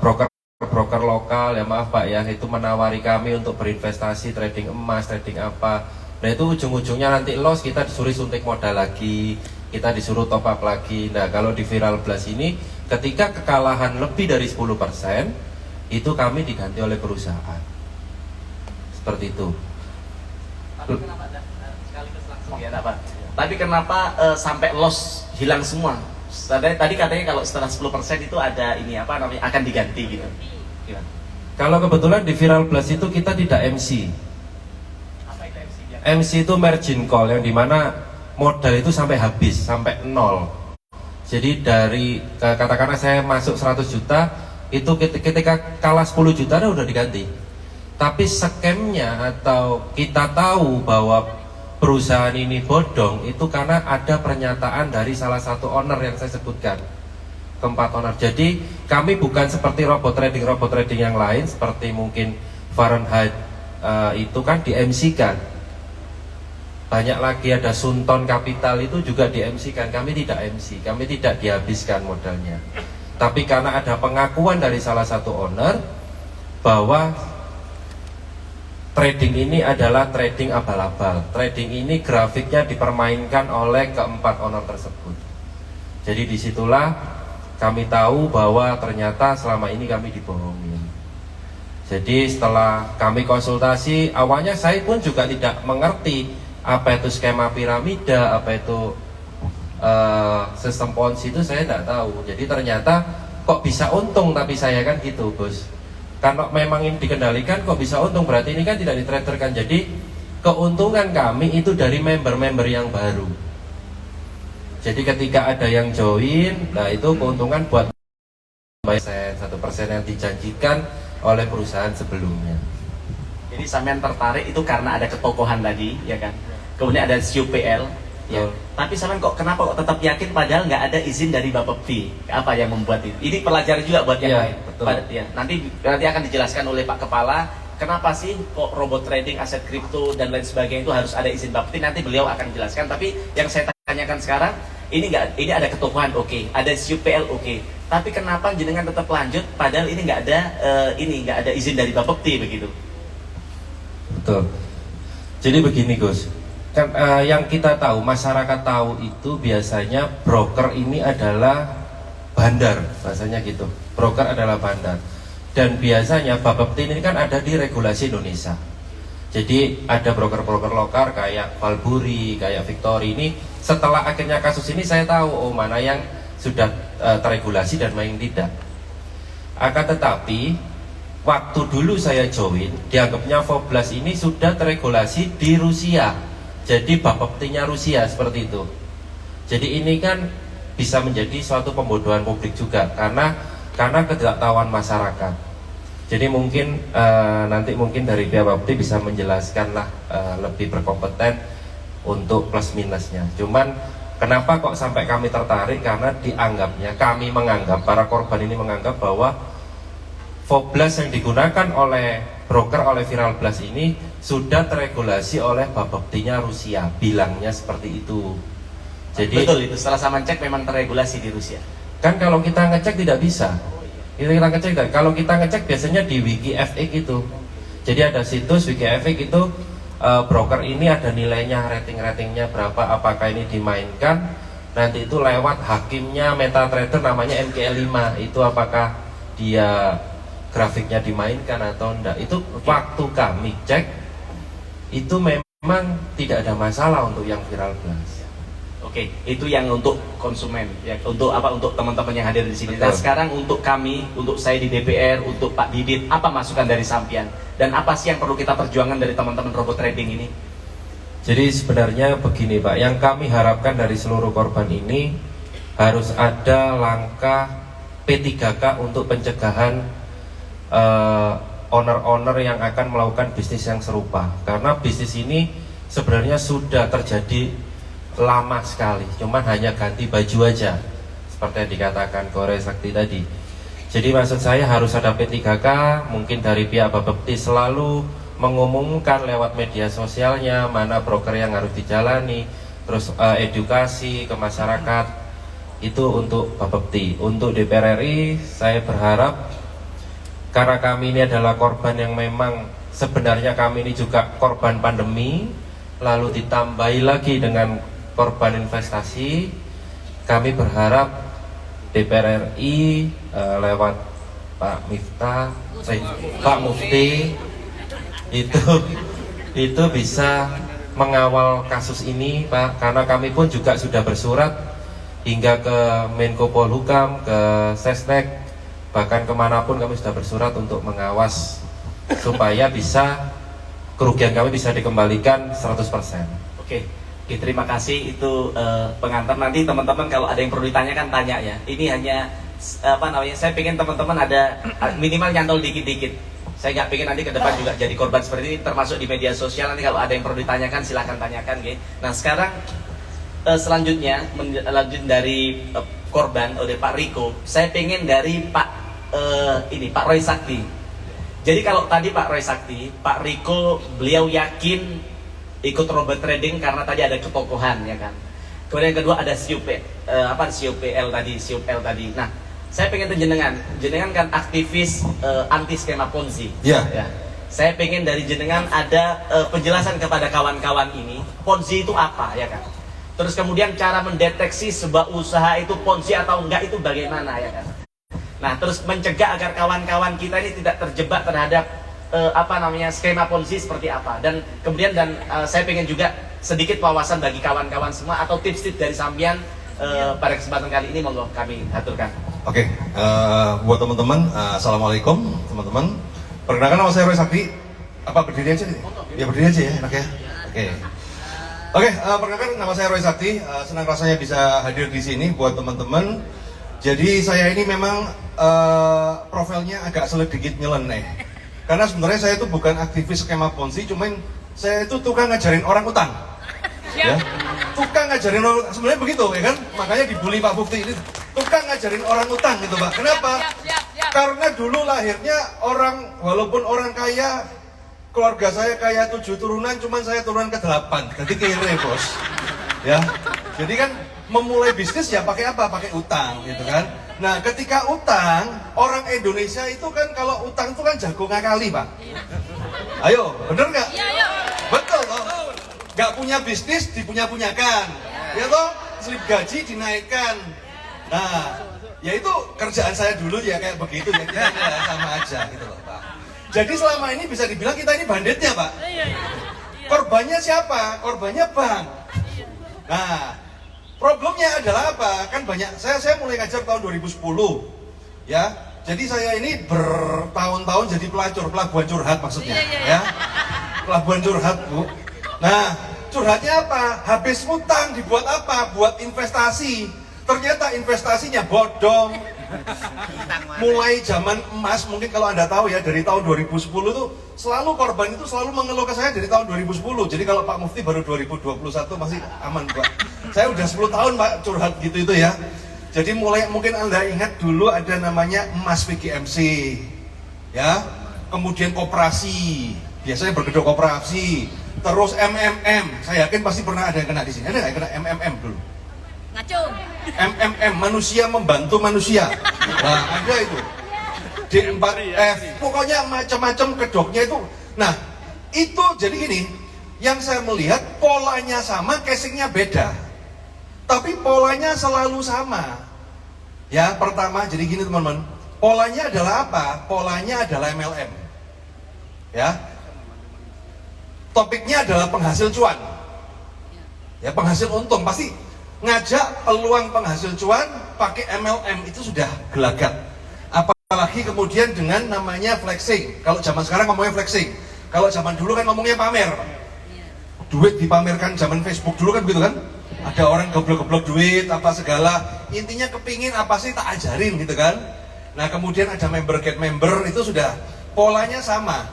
broker lokal, ya maaf Pak ya, itu menawari kami untuk berinvestasi trading emas, trading apa. Nah itu ujung-ujungnya nanti loss, kita disuruh suntik modal lagi, kita disuruh top up lagi. Nah kalau di Viral Blast ini, ketika kekalahan lebih dari 10%, itu kami diganti oleh perusahaan. Seperti itu. Tapi kenapa sekaligus langsung ya, Pak? Tapi kenapa sampai loss hilang semua? Tadi katanya kalau setelah 10% itu ada ini apa namanya akan diganti gitu. Gimana? Kalau kebetulan di Viral Blast itu kita tidak MC. Apa itu MC? MC itu margin call yang dimana modal itu sampai habis, sampai nol. Jadi dari katakanlah saya masuk 100 juta, itu ketika kalah 10 juta udah diganti. Tapi skemnya atau kita tahu bahwa perusahaan ini bodong itu karena ada pernyataan dari salah satu owner yang saya sebutkan, keempat owner. Jadi kami bukan seperti robot trading yang lain, seperti mungkin Fahrenheit itu kan di MC kan. Banyak lagi ada Sunton Capital itu juga di MC kan. Kami tidak MC, kami tidak dihabiskan modalnya. Tapi karena ada pengakuan dari salah satu owner bahwa trading ini adalah trading abal-abal. Trading ini grafiknya dipermainkan oleh keempat owner tersebut. Jadi disitulah kami tahu bahwa ternyata selama ini kami dibohongin. Jadi setelah kami konsultasi, awalnya saya pun juga tidak mengerti apa itu skema piramida, apa itu sistem ponzi, itu saya tidak tahu. Jadi ternyata kok bisa untung, tapi saya kan gitu bos. Kalau memang ini dikendalikan kok bisa untung, berarti ini kan tidak ditraderkan. Jadi keuntungan kami itu dari member-member yang baru. Jadi ketika ada yang join, nah itu keuntungan buat 1% yang dijanjikan oleh perusahaan sebelumnya. Jadi sampean tertarik itu karena ada ketokohan tadi, ya kan? Kemudian ada CUPL, ya. Tapi sampean kenapa kok tetap yakin padahal nggak ada izin dari Bapepti? Apa yang membuat itu? Ini pelajaran juga buat yang lain. Betul. Ya. Nanti akan dijelaskan oleh Pak Kepala kenapa sih kok robot trading, aset kripto dan lain sebagainya itu harus ada izin Bapepti. Nanti beliau akan jelaskan. Tapi yang saya tanyakan sekarang, ini ada ketokohan, oke. Ada CUPL, oke. Tapi kenapa jenengan tetap lanjut padahal ini nggak ada izin dari Bapepti begitu? Betul. Jadi begini Gus, kan yang kita tahu, masyarakat tahu itu biasanya broker ini adalah bandar, bahasanya gitu. Broker adalah bandar. Dan biasanya Bapepti ini kan ada di regulasi Indonesia. Jadi ada broker-broker lokal kayak Valburi, kayak Victory ini. Setelah akhirnya kasus ini saya tahu mana yang sudah teregulasi dan mana yang tidak. Akan tetapi waktu dulu saya join, dianggapnya Foblas ini sudah teregulasi di Rusia. Jadi Bapeptinya Rusia seperti itu. Jadi ini kan bisa menjadi suatu pembodohan publik juga karena ketidaktahuan masyarakat. Jadi mungkin nanti dari pihak Bapepti bisa menjelaskan lah lebih berkompeten untuk plus minusnya. Cuman kenapa kok sampai kami tertarik, karena kami menganggap, para korban ini menganggap bahwa Foblas yang digunakan oleh broker, oleh Viral Blast ini sudah teregulasi oleh Bapeptinya Rusia, bilangnya seperti itu. Jadi betul itu, setelah sama cek memang teregulasi di Rusia. Kan kalau kita ngecek tidak bisa. Kalau kita ngecek biasanya di WikiFX itu. Jadi ada situs WikiFX itu, broker ini ada nilainya, ratingnya berapa, apakah ini dimainkan. Nanti itu lewat hakimnya MetaTrader namanya MKL5, itu apakah dia grafiknya dimainkan atau enggak. Itu waktu kami cek itu memang tidak ada masalah untuk yang Viral Blast. Oke, itu yang untuk konsumen, ya, untuk teman-teman yang hadir di sini. Betul. Nah, sekarang untuk kami, untuk saya di DPR, untuk Pak Didit, apa masukan dari Sampian? Dan apa sih yang perlu kita perjuangkan dari teman-teman robot trading ini? Jadi sebenarnya begini Pak, yang kami harapkan dari seluruh korban ini harus ada langkah P3K untuk pencegahan owner-owner yang akan melakukan bisnis yang serupa. Karena bisnis ini sebenarnya sudah terjadi lama sekali, cuman hanya ganti baju aja, seperti yang dikatakan Koray Sakti tadi. Jadi maksud saya harus ada P3K, mungkin dari pihak Bapepti selalu mengumumkan lewat media sosialnya mana broker yang harus dijalani, terus edukasi ke masyarakat. Itu untuk Bapepti. Untuk DPR RI saya berharap, karena kami ini adalah korban yang memang sebenarnya kami ini juga korban pandemi, lalu ditambahi lagi dengan korban investasi, kami berharap DPR RI lewat Pak Miftah, Pak Mufti itu bisa mengawal kasus ini Pak, karena kami pun juga sudah bersurat hingga ke Menko Polhukam, ke Sesnek, bahkan kemanapun kami sudah bersurat untuk mengawas supaya bisa kerugian kami bisa dikembalikan 100%. Oke, terima kasih itu pengantar. Nanti teman-teman kalau ada yang perlu ditanyakan tanya ya. Ini hanya saya pengen teman-teman ada minimal nyantol dikit-dikit. Saya nggak pengen nanti ke depan juga jadi korban seperti ini, termasuk di media sosial. Nanti kalau ada yang perlu ditanyakan silahkan tanyakan, gitu. Nah sekarang selanjutnya lanjut dari korban oleh Pak Riko. Saya pengen dari Pak Roy Sakti. Jadi kalau tadi Pak Roy Sakti, Pak Riko beliau yakin ikut robot trading karena tadi ada ketokohan, ya kan. Kemudian yang kedua ada CUPL tadi. Nah, saya pengen tuh jenengan kan aktivis anti skema Ponzi. Iya. Ya. Saya pengen dari jenengan ada penjelasan kepada kawan-kawan ini, Ponzi itu apa, ya kan. Terus kemudian cara mendeteksi sebuah usaha itu Ponzi atau enggak itu bagaimana, ya kan. Nah, terus mencegah agar kawan-kawan kita ini tidak terjebak terhadap skema Ponzi seperti apa. Dan kemudian saya pengen juga sedikit wawasan bagi kawan-kawan semua atau tips-tips dari sampean pada kesempatan kali ini, monggo kami aturkan. Oke, buat teman-teman, assalamualaikum teman-teman. Perkenalkan, nama saya Roy Sakti. Apa berdiri aja nih? Ya berdiri aja ya, enak ya. Oke, perkenalkan nama saya Roy Sakti. Senang rasanya bisa hadir di sini buat teman-teman. Jadi saya ini memang profilnya agak sedikit nyeleneh. Karena sebenarnya saya itu bukan aktivis skema Ponzi, cuman saya itu tukang ngajarin orang utang. Ya, tukang ngajarin orang, sebenarnya begitu ya kan? Makanya dibully Pak Bukti ini, tukang ngajarin orang utang gitu Pak. Kenapa? Karena dulu lahirnya walaupun orang kaya, keluarga saya kaya 7 turunan, cuman saya turunan ke-8, jadi kere bos. Ya, jadi kan memulai bisnis ya pakai apa? Pakai utang gitu kan. Nah ketika utang, orang Indonesia itu kan kalau utang itu kan jago ngakali Pak. Ayo, bener nggak? Iya. Betul toh? Nggak punya bisnis dipunya-punyakan, ya toh? Slip gaji dinaikkan. Nah, ya itu kerjaan saya dulu ya kayak begitu ya, kita ya, sama aja gitu loh Pak. Jadi selama ini bisa dibilang kita ini banditnya Pak. Korbannya siapa? Korbannya bank. Nah, problemnya adalah apa? Kan banyak, saya mulai ngajar tahun 2010 ya. Jadi saya ini bertahun-tahun jadi pelabuhan curhat maksudnya ya. Pelabuhan curhat Bu. Nah, curhatnya apa? Habis utang dibuat apa? Buat investasi. Ternyata investasinya bodong. Mulai zaman emas, mungkin kalau Anda tahu ya, dari tahun 2010 tuh selalu korban itu selalu mengeluh ke saya dari tahun 2010. Jadi kalau Pak Mufti baru 2021 masih aman Pak. Saya udah 10 tahun Pak curhat gitu itu ya. Jadi mulai, mungkin Anda ingat dulu ada namanya emas PGMC ya. Kemudian koperasi, biasanya berkedok koperasi. Terus MMM, saya yakin pasti pernah ada yang kena di sini. Ada nggak yang kena MMM dulu? Ngacung. MMM, manusia membantu manusia. Nah, ada itu. D4F, pokoknya macam-macam kedoknya itu. Nah, itu jadi gini, yang saya melihat polanya sama, casingnya beda. Tapi polanya selalu sama. Ya, pertama jadi gini teman-teman. Polanya adalah apa? Polanya adalah MLM. Ya. Topiknya adalah penghasil cuan. Ya, penghasil untung. Pasti ngajak peluang penghasil cuan pakai MLM itu sudah gelagat. Apalagi kemudian dengan namanya flexing. Kalau zaman sekarang ngomongnya flexing. Kalau zaman dulu kan ngomongnya pamer. Duit dipamerkan, zaman Facebook dulu kan gitu kan. Ada orang geblok-geblok duit apa segala. Intinya kepingin apa sih tak ajarin gitu kan. Nah kemudian ada member get member, itu sudah polanya sama.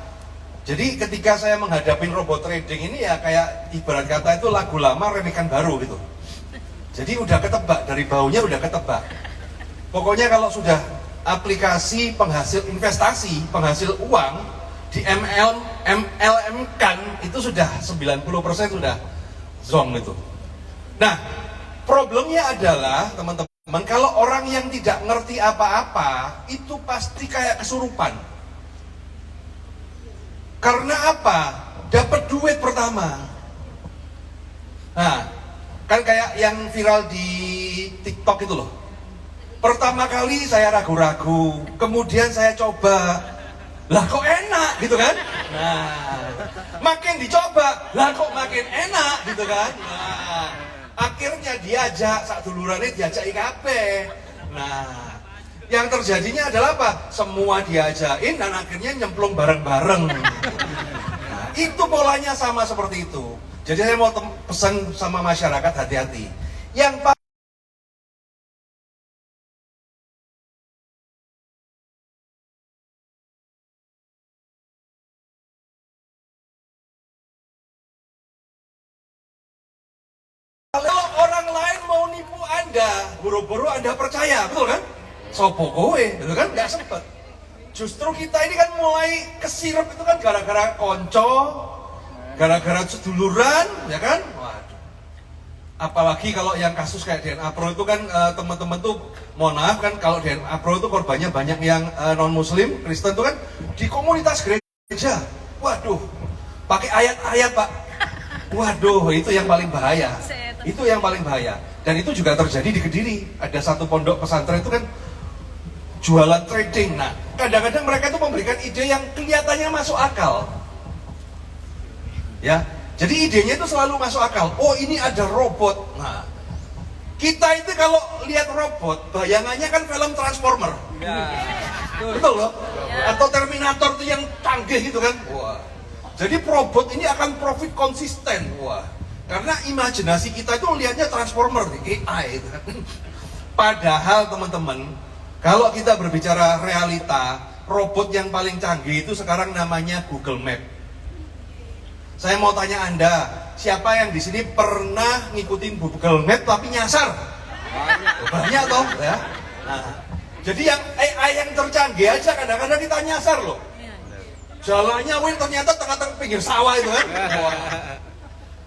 Jadi ketika saya menghadapi robot trading ini ya kayak ibarat kata itu lagu lama remikan baru gitu. Jadi udah ketebak, dari baunya udah ketebak. Pokoknya kalau sudah aplikasi penghasil investasi, penghasil uang di MLM kan itu sudah 90% sudah zong itu. Nah, problemnya adalah teman-teman, kalau orang yang tidak ngerti apa-apa itu pasti kayak kesurupan. Karena apa? Dapat duit pertama. Nah, kan kayak yang viral di TikTok itu loh. Pertama kali saya ragu-ragu, kemudian saya coba, lah kok enak gitu kan? Nah, makin dicoba, lah kok makin enak gitu kan? Nah, akhirnya diajak sak dulurannya diajak IKP. Nah, yang terjadinya adalah apa? Semua diajakin dan akhirnya nyemplung bareng-bareng. Nah, itu polanya sama seperti itu. Jadi saya mau pesan sama masyarakat, hati-hati. Yang kalau orang lain mau nipu Anda, buru-buru Anda percaya, betul kan? Sopo kowe, itu kan nggak sempet. Justru kita ini kan mulai kesirep itu kan gara-gara konco, gara-gara seduluran, ya kan? Waduh. Apalagi kalau yang kasus kayak DNA Pro itu kan teman-teman tuh, mohon maaf kan, kalau DNA Pro itu korbannya banyak yang non-muslim, Kristen tuh kan di komunitas gereja. Waduh, pakai ayat-ayat Pak. Waduh, itu yang paling bahaya. Itu yang paling bahaya. Dan itu juga terjadi di Kediri. Ada satu pondok pesantren itu kan jualan trading. Nah, kadang-kadang mereka itu memberikan ide yang kelihatannya masuk akal. Ya, jadi idenya itu selalu masuk akal. Oh, ini ada robot. Nah, kita itu kalau lihat robot, bayangannya kan film Transformer. Ya, betul loh. Atau Terminator itu yang canggih gitu kan. Wah. Jadi robot ini akan profit konsisten. Wah. Karena imajinasi kita itu lihatnya Transformer, AI itu kan. Padahal teman-teman, kalau kita berbicara realita, robot yang paling canggih itu sekarang namanya Google Map. Saya mau tanya Anda, siapa yang di sini pernah ngikutin Google Map tapi nyasar? Banyak toh, ya. Nah, jadi yang AI yang tercanggih aja kadang-kadang kita nyasar loh. Jalannya ternyata tengah-tengah pinggir sawah itu kan.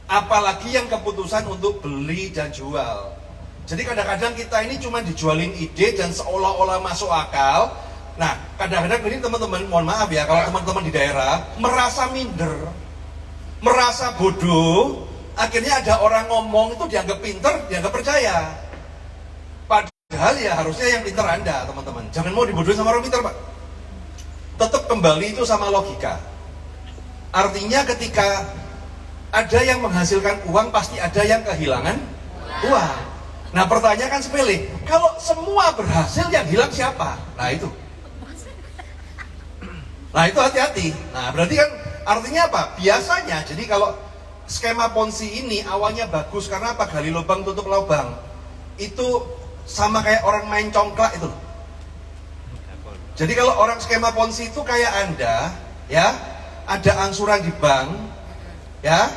Apalagi yang keputusan untuk beli dan jual. Jadi kadang-kadang kita ini cuma dijualin ide dan seolah-olah masuk akal. Nah, kadang-kadang ini teman-teman, mohon maaf ya, kalau teman-teman di daerah merasa minder, merasa bodoh, akhirnya ada orang ngomong itu dianggap pinter, dianggap percaya. Padahal ya harusnya yang pinter Anda, teman-teman. Jangan mau dibodohin sama orang pinter, Pak. Tetap kembali itu sama logika. Artinya ketika ada yang menghasilkan uang, pasti ada yang kehilangan uang. Nah, pertanyaan kan sepele. Kalau semua berhasil, yang hilang siapa? Nah, itu. Nah, itu hati-hati. Nah, berarti kan artinya apa? Biasanya, jadi kalau skema Ponzi ini awalnya bagus, karena apa? Gali lubang, tutup lubang. Itu sama kayak orang main congklak itu. Jadi kalau orang skema Ponzi itu kayak Anda, ya, ada angsuran di bank, ya,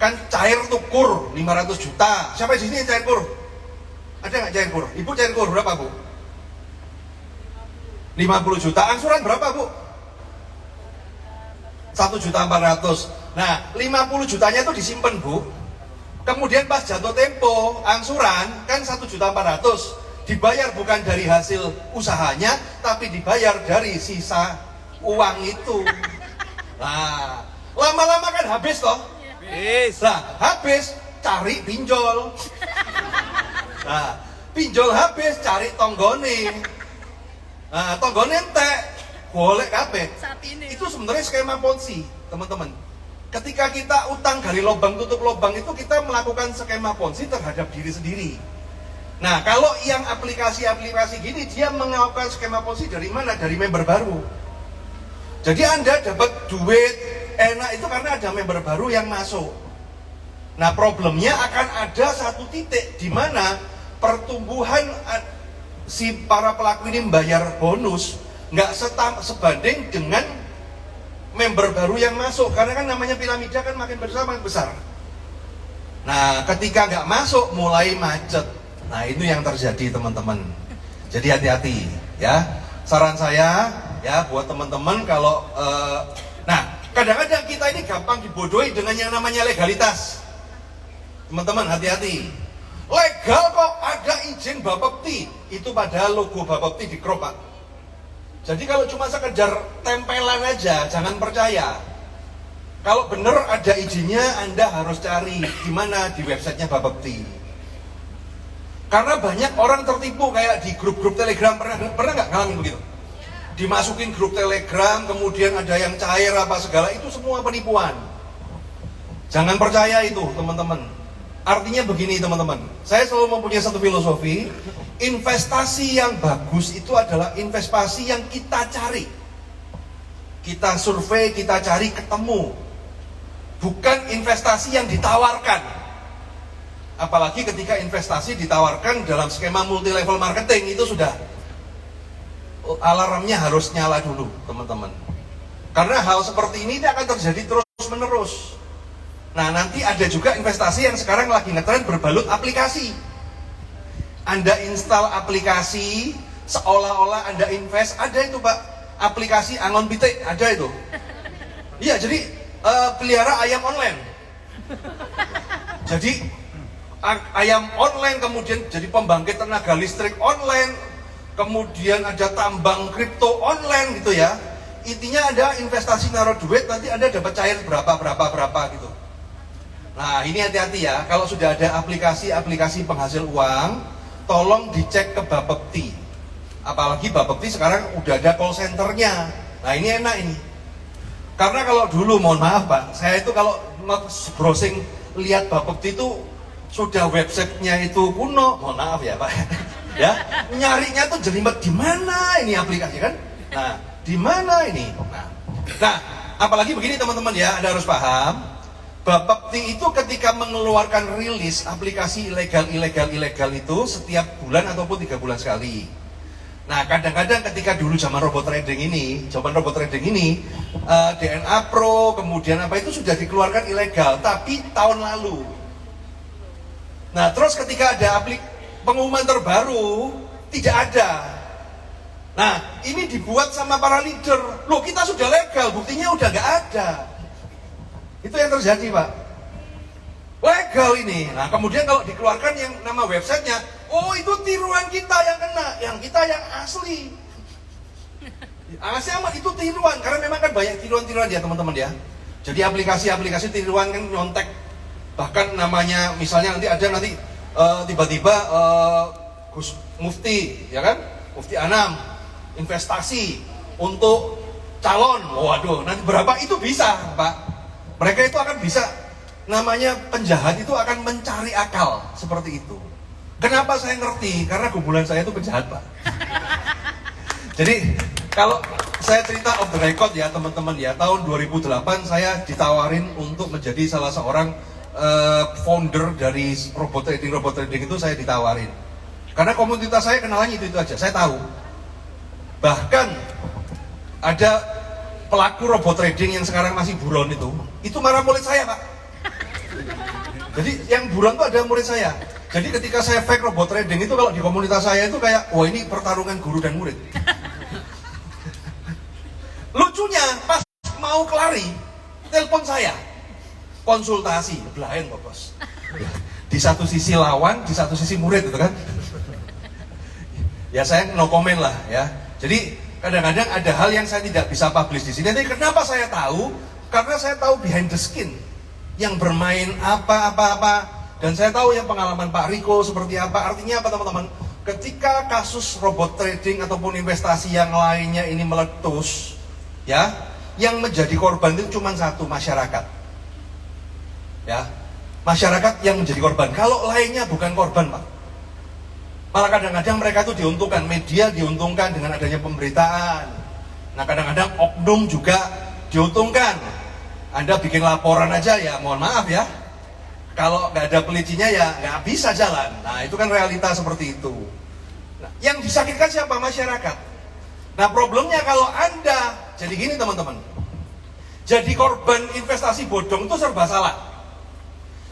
kan cair tuh kur 500 juta. Siapa di sini yang cair kur? Ada nggak cair kur? Ibu cair kur berapa, Bu? 50 juta. Angsuran berapa, Bu? 1.400.000. Nah, 50 jutanya itu disimpan, Bu. Kemudian pas jatuh tempo angsuran kan 1.400.000. Dibayar bukan dari hasil usahanya, tapi dibayar dari sisa uang itu. Nah, lama-lama kan habis toh? Nah, habis cari pinjol. Nah, pinjol habis cari tonggone. Nah, tonggone entek, golek kabeh. Itu sebenarnya skema Ponzi, teman-teman. Ketika kita utang gali lubang tutup lubang itu kita melakukan skema Ponzi terhadap diri sendiri. Nah, kalau yang aplikasi-aplikasi gini dia melakukan skema Ponzi dari mana? Dari member baru. Jadi Anda dapat duit enak itu karena ada member baru yang masuk. Nah, problemnya akan ada satu titik di mana pertumbuhan si para pelaku ini membayar bonus nggak sebanding dengan member baru yang masuk, karena kan namanya piramida kan makin besar makin besar. Nah, ketika nggak masuk mulai macet. Nah, itu yang terjadi, teman-teman. Jadi hati-hati ya. Saran saya ya buat teman-teman kalau nah, kadang-kadang kita ini gampang dibodohi dengan yang namanya legalitas. Teman-teman hati-hati. Legal kok, ada izin Bapepti. Itu padahal logo Bapepti di crop, Pak. Jadi kalau cuma sekedar tempelan aja, jangan percaya. Kalau benar ada izinnya, Anda harus cari di mana di websitenya Bapepti. Karena banyak orang tertipu kayak di grup-grup Telegram, pernah nggak ngalamin begitu? Dimasukin grup Telegram, kemudian ada yang cair apa segala, itu semua penipuan. Jangan percaya itu, teman-teman. Artinya begini, teman-teman. Saya selalu mempunyai satu filosofi, investasi yang bagus itu adalah investasi yang kita cari. Kita survei, kita cari, ketemu. bukan investasi yang ditawarkan. Apalagi ketika investasi ditawarkan dalam skema multi level marketing, itu sudah alarmnya harus nyala dulu, teman-teman. Karena hal seperti ini akan terjadi terus menerus. Nah, nanti ada juga investasi yang sekarang lagi ngetren berbalut aplikasi. Anda install aplikasi seolah-olah Anda invest, ada itu Pak, aplikasi Angon Pitik, ada itu. Iya, jadi pelihara ayam online. Jadi ayam online, kemudian jadi pembangkit tenaga listrik online, kemudian ada tambang kripto online gitu ya. Intinya ada investasi naruh duit, nanti Anda dapat cair berapa gitu. Nah, ini hati-hati ya, kalau sudah ada aplikasi penghasil uang, tolong dicek ke Bapepti. Apalagi Bapepti sekarang udah ada call centernya. Nah, ini enak ini. Karena kalau dulu, mohon maaf Pak, saya itu kalau browsing lihat Bapepti itu sudah websitenya itu kuno, mohon maaf ya Pak. Ya, nyarinya tuh jelimet, di mana ini aplikasi kan? Nah, di mana ini? Nah, apalagi begini teman-teman ya, Anda harus paham. Bapepti itu ketika mengeluarkan rilis aplikasi ilegal itu setiap bulan ataupun 3 bulan sekali. Nah, kadang-kadang ketika dulu zaman robot trading ini, DNA Pro, kemudian apa itu sudah dikeluarkan ilegal, tapi tahun lalu. Nah, terus ketika ada pengumuman terbaru, tidak ada. Nah, ini dibuat sama para leader. Loh, kita sudah legal, buktinya udah nggak ada. Itu yang terjadi Pak, legal ini. Nah, kemudian kalau dikeluarkan yang nama websitenya, oh itu tiruan kita yang kena, yang kita yang asli. Asli amat itu tiruan, karena memang kan banyak tiruan-tiruan ya teman-teman ya. Jadi aplikasi-aplikasi tiruan kan nyontek, bahkan namanya misalnya nanti tiba-tiba Gus Mufti, ya kan, Mufti Anam, investasi untuk calon, waduh, nanti berapa itu bisa Pak. Mereka itu akan bisa, namanya penjahat itu akan mencari akal seperti itu. Kenapa saya ngerti? Karena kumpulan saya itu penjahat Pak. Jadi kalau saya cerita off the record ya teman-teman ya, tahun 2008 saya ditawarin untuk menjadi salah seorang founder dari robot trading itu, saya ditawarin. Karena komunitas saya kenalannya itu aja, saya tahu. Bahkan ada pelaku robot trading yang sekarang masih buron itu marah murid saya Pak. Jadi yang buron itu ada murid saya. Jadi ketika saya fake robot trading itu, kalau di komunitas saya itu kayak, wah ini pertarungan guru dan murid. Lucunya pas mau kelari, telepon saya, konsultasi, belain kok bos. Di satu sisi lawan, di satu sisi murid itu kan. Ya saya no comment lah ya. Jadi kadang-kadang ada hal yang saya tidak bisa publish di sini. Tapi kenapa saya tahu? Karena saya tahu behind the skin, yang bermain apa, dan saya tahu yang pengalaman Pak Riko seperti apa. Artinya apa teman-teman? Ketika kasus robot trading ataupun investasi yang lainnya ini meletus, ya, yang menjadi korban itu cuma satu, masyarakat. Ya, masyarakat yang menjadi korban. Kalau lainnya bukan korban Pak. Malah kadang-kadang mereka itu diuntungkan, media diuntungkan dengan adanya pemberitaan. Nah, kadang-kadang oknum juga diuntungkan. Anda bikin laporan aja ya, mohon maaf ya, kalau nggak ada pelicinya ya nggak bisa jalan. Nah, itu kan realita seperti itu. Nah, yang disakitkan siapa? Masyarakat. Nah, problemnya kalau Anda jadi gini teman-teman, jadi korban investasi bodong itu serba salah.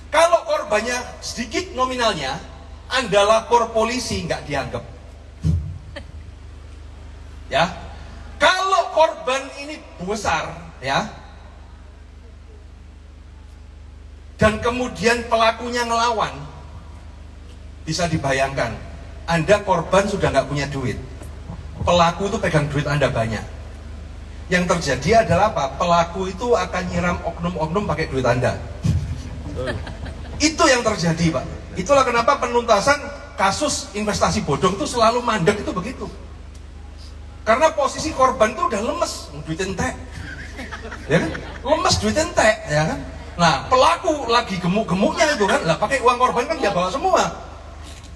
Kalau korbannya sedikit nominalnya, Anda lapor polisi nggak dianggap. Ya, kalau korban ini besar, ya, dan kemudian pelakunya ngelawan, bisa dibayangkan, Anda korban sudah nggak punya duit, pelaku itu pegang duit Anda banyak. Yang terjadi adalah apa? Pelaku itu akan nyiram oknum-oknum pakai duit Anda. Itu yang terjadi Pak. Itulah kenapa penuntasan kasus investasi bodong itu selalu mandek itu begitu. Karena posisi korban itu udah lemes, duit entek, ya kan? Lemes duit entek, ya kan? Nah, pelaku lagi gemuk-gemuknya itu kan, lah pakai uang korban kan dia bawa semua.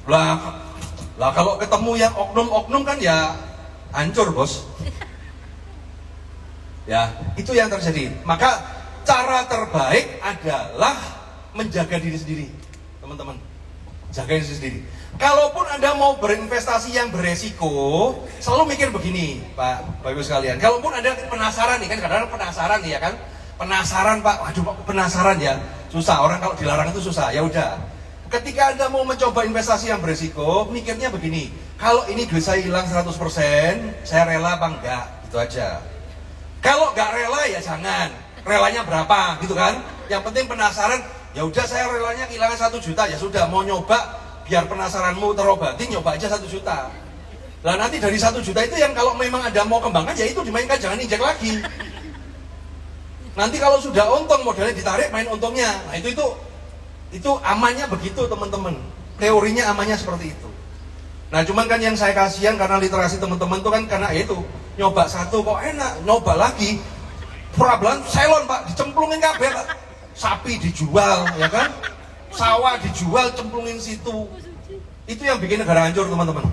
Lah kalau ketemu yang oknum-oknum kan ya hancur bos. Ya, itu yang terjadi. Maka cara terbaik adalah menjaga diri sendiri, teman-teman. Jaga diri sendiri. Kalaupun Anda mau berinvestasi yang beresiko, selalu mikir begini, Pak, Bapak Ibu sekalian. Kalaupun Anda penasaran nih kan, kadang-kadang penasaran nih ya kan, penasaran Pak, waduh Pak, penasaran ya, susah. Orang kalau dilarang itu susah. Ya udah. Ketika Anda mau mencoba investasi yang beresiko, mikirnya begini, kalau ini duit saya hilang 100%, saya rela apa enggak? Gitu aja. Kalau enggak rela ya jangan. Relanya berapa gitu kan? Yang penting penasaran, ya udah saya relanya kehilangan 1 juta, ya sudah, mau nyoba biar penasaranmu terobati, nyoba aja 1 juta. Lah nanti dari 1 juta itu yang kalau memang Anda mau kembangkan, ya itu dimainkan, jangan injek lagi. Nanti kalau sudah untung, modalnya ditarik, main untungnya. Nah itu amannya begitu teman-teman. Teorinya amannya seperti itu. Nah cuman kan yang saya kasihan karena literasi teman-teman itu kan karena itu nyoba satu kok enak, nyoba lagi perabelan selon Pak, dicemplungin kabel, sapi dijual ya kan, sawah dijual, cemplungin situ. Itu yang bikin negara hancur teman-teman.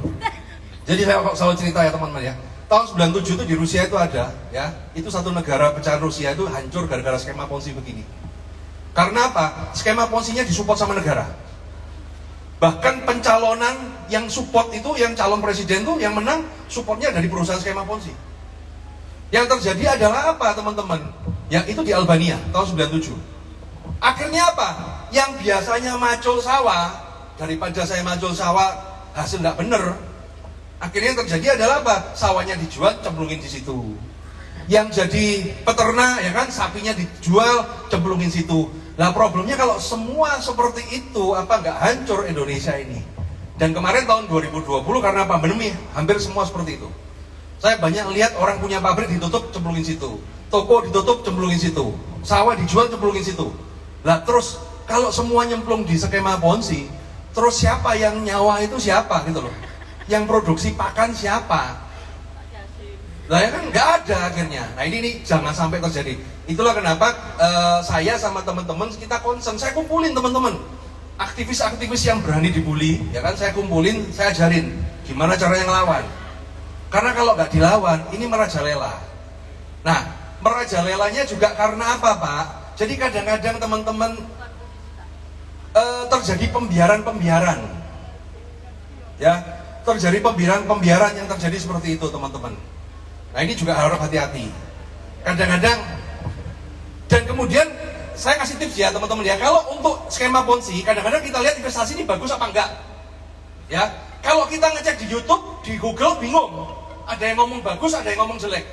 Jadi saya selalu cerita ya teman-teman ya. Tahun 97 itu di Rusia itu ada ya, itu satu negara pecahan Rusia itu hancur gara-gara skema Ponzi begini. Karena apa? Skema Ponzi-nya disupport sama negara. Bahkan pencalonan yang support itu, yang calon presiden itu, yang menang supportnya dari perusahaan skema Ponzi. Yang terjadi adalah apa teman-teman? Ya itu di Albania tahun 97. Akhirnya apa? Yang biasanya macul sawah, daripada saya macul sawah hasil nggak bener, akhirnya yang terjadi adalah apa? Sawahnya dijual, cemplungin di situ. Yang jadi peternak ya kan, sapinya dijual, cemplungin situ. Nah problemnya kalau semua seperti itu, apa nggak hancur Indonesia ini? Dan kemarin tahun 2020 karena pandemi hampir semua seperti itu. Saya banyak lihat orang punya pabrik ditutup, cemplungin situ. Toko ditutup, cemplungin situ. Sawah dijual, cemplungin situ. Lah terus kalau semua nyemplung di skema Ponzi, terus siapa yang nyawa itu siapa gitu loh? Yang produksi pakan siapa? Lah ya kan nggak ada akhirnya. Nah ini jangan sampai terjadi. Itulah kenapa saya sama teman-teman kita concern. Saya kumpulin teman-teman aktivis-aktivis yang berani dibully, ya kan? Saya kumpulin, saya ajarin gimana caranya ngelawan. Karena kalau nggak dilawan, ini merajalela. Nah, merajalelanya juga karena apa Pak? Jadi kadang-kadang teman-teman terjadi pembiaran-pembiaran, ya, terjadi pembiaran-pembiaran yang terjadi seperti itu teman-teman. Nah ini juga harus hati-hati. Kadang-kadang, dan kemudian saya kasih tips ya teman-teman ya, kalau untuk skema Ponzi, kadang-kadang kita lihat investasi ini bagus apa enggak. Ya, kalau kita ngecek di YouTube, di Google bingung. Ada yang ngomong bagus, ada yang ngomong jelek.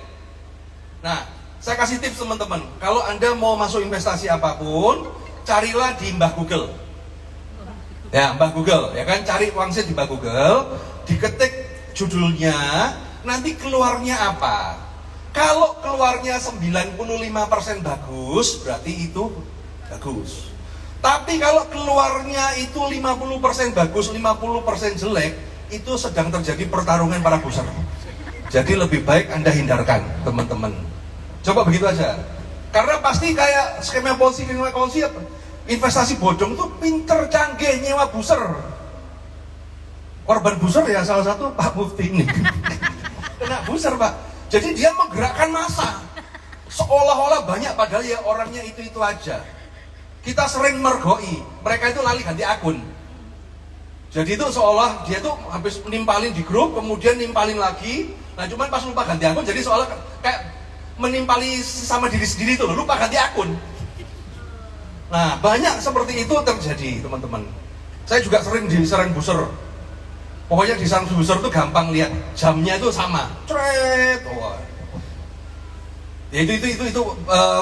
Nah, saya kasih tips teman-teman, kalau Anda mau masuk investasi apapun, carilah di Mbah Google. Ya, Mbah Google, ya kan, cari wangsit di Mbah Google, diketik judulnya, nanti keluarnya apa? Kalau keluarnya 95% bagus, berarti itu bagus. Tapi kalau keluarnya itu 50% bagus, 50% jelek, itu sedang terjadi pertarungan para buser. Jadi lebih baik Anda hindarkan, teman-teman. Coba begitu aja. Karena pasti kayak skema Ponzi, investasi bodong tuh pinter, canggih, nyewa buser. Korban buser ya salah satu Pak Mufti ini. Kena buser Pak. Jadi dia menggerakkan massa. Seolah-olah banyak padahal ya orangnya itu-itu aja. Kita sering mergoi, mereka itu lali ganti akun. Jadi itu seolah dia tuh habis nimpalin di grup, kemudian nimpalin lagi. Nah cuman pas lupa ganti akun, jadi seolah kayak menimpali sama diri sendiri tuh, lupa ganti akun. Nah banyak seperti itu terjadi teman-teman. Saya juga sering diserang buser. Pokoknya di sang buser tuh gampang lihat jamnya itu sama. Cret. Oh. Ya itu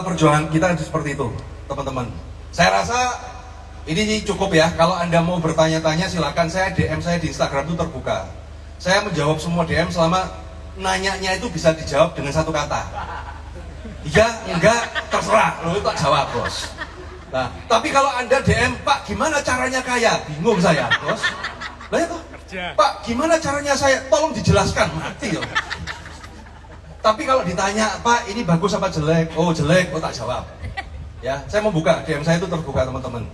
perjuangan kita seperti itu, teman-teman. Saya rasa ini cukup ya. Kalau Anda mau bertanya-tanya silakan, saya DM saya di Instagram itu terbuka. Saya menjawab semua DM selama nanyanya itu bisa dijawab dengan satu kata. Iya, enggak, terserah. Lo tak jawab, Bos. Nah, tapi kalau Anda DM, Pak, gimana caranya kaya? Bingung saya, Bos. Lah itu, Pak, gimana caranya saya? Tolong dijelaskan, mati loh. Tapi kalau ditanya, Pak, ini bagus apa jelek? Oh, jelek, oh tak jawab. Ya, saya mau buka, DM saya itu terbuka, teman-teman.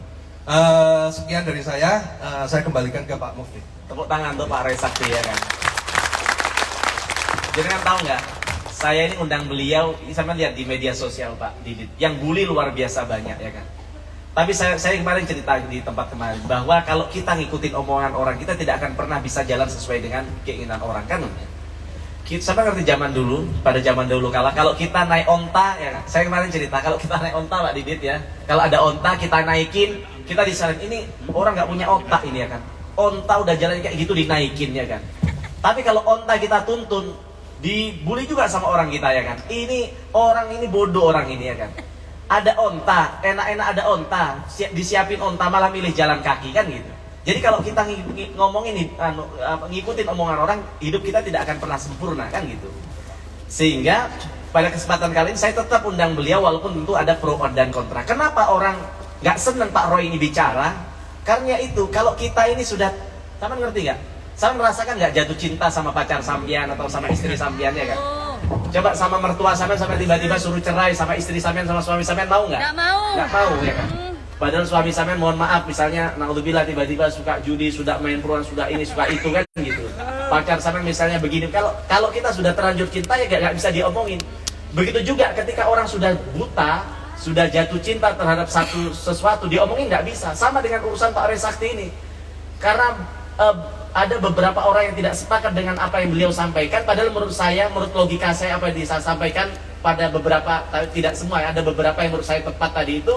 Sekian dari saya kembalikan ke Pak Mufti. Tepuk tangan untuk Pak Roy Sakti ya kan. Jadi kan tahu nggak, saya ini undang beliau, sama lihat di media sosial Pak Didit, yang bully luar biasa banyak ya kan. Tapi saya kemarin cerita di tempat kemarin bahwa kalau kita ngikutin omongan orang, kita tidak akan pernah bisa jalan sesuai dengan keinginan orang kan. Sama ngerti zaman dulu, pada zaman dulu kalau kita naik onta ya kan. Saya kemarin cerita kalau kita naik onta Pak Didit ya, kalau ada onta kita naikin, kita disarankan ini orang nggak punya otak ini ya kan. Onta udah jalan kayak gitu dinaikin ya kan. Tapi kalau onta kita tuntun, dibully juga sama orang kita ya kan. Ini orang ini bodoh orang ini ya kan. Ada onta, enak-enak ada onta, disiapin onta malah milih jalan kaki kan gitu. Jadi kalau kita ngomongin ngikutin omongan orang, hidup kita tidak akan pernah sempurna kan gitu. Sehingga pada kesempatan kali ini saya tetap undang beliau walaupun tentu ada pro dan kontra. Kenapa orang nggak seneng Pak Roy ini bicara? Karena itu kalau kita ini sudah, teman ngerti nggak? Saya merasakan nggak jatuh cinta sama pacar sampean atau sama istri sampean ya kan? Coba sama mertua sampean sampai tiba-tiba suruh cerai sama istri sampean sama suami sampean, mau nggak? Nggak mau. Nggak mau ya kan? Padahal suami sampean mohon maaf misalnya naudzubillah tiba-tiba suka judi, sudah main peruan, sudah ini, suka itu kan gitu. Pacar sampean misalnya begini, kalau kita sudah terlanjur cinta ya nggak bisa diomongin. Begitu juga ketika orang sudah buta, sudah jatuh cinta terhadap sesuatu diomongin nggak bisa. Sama dengan urusan Pak Roy Sakti ini. Karena ada beberapa orang yang tidak sepakat dengan apa yang beliau sampaikan, padahal menurut saya, menurut logika saya apa yang disampaikan pada beberapa, tidak semua ya, ada beberapa yang menurut saya tepat tadi itu,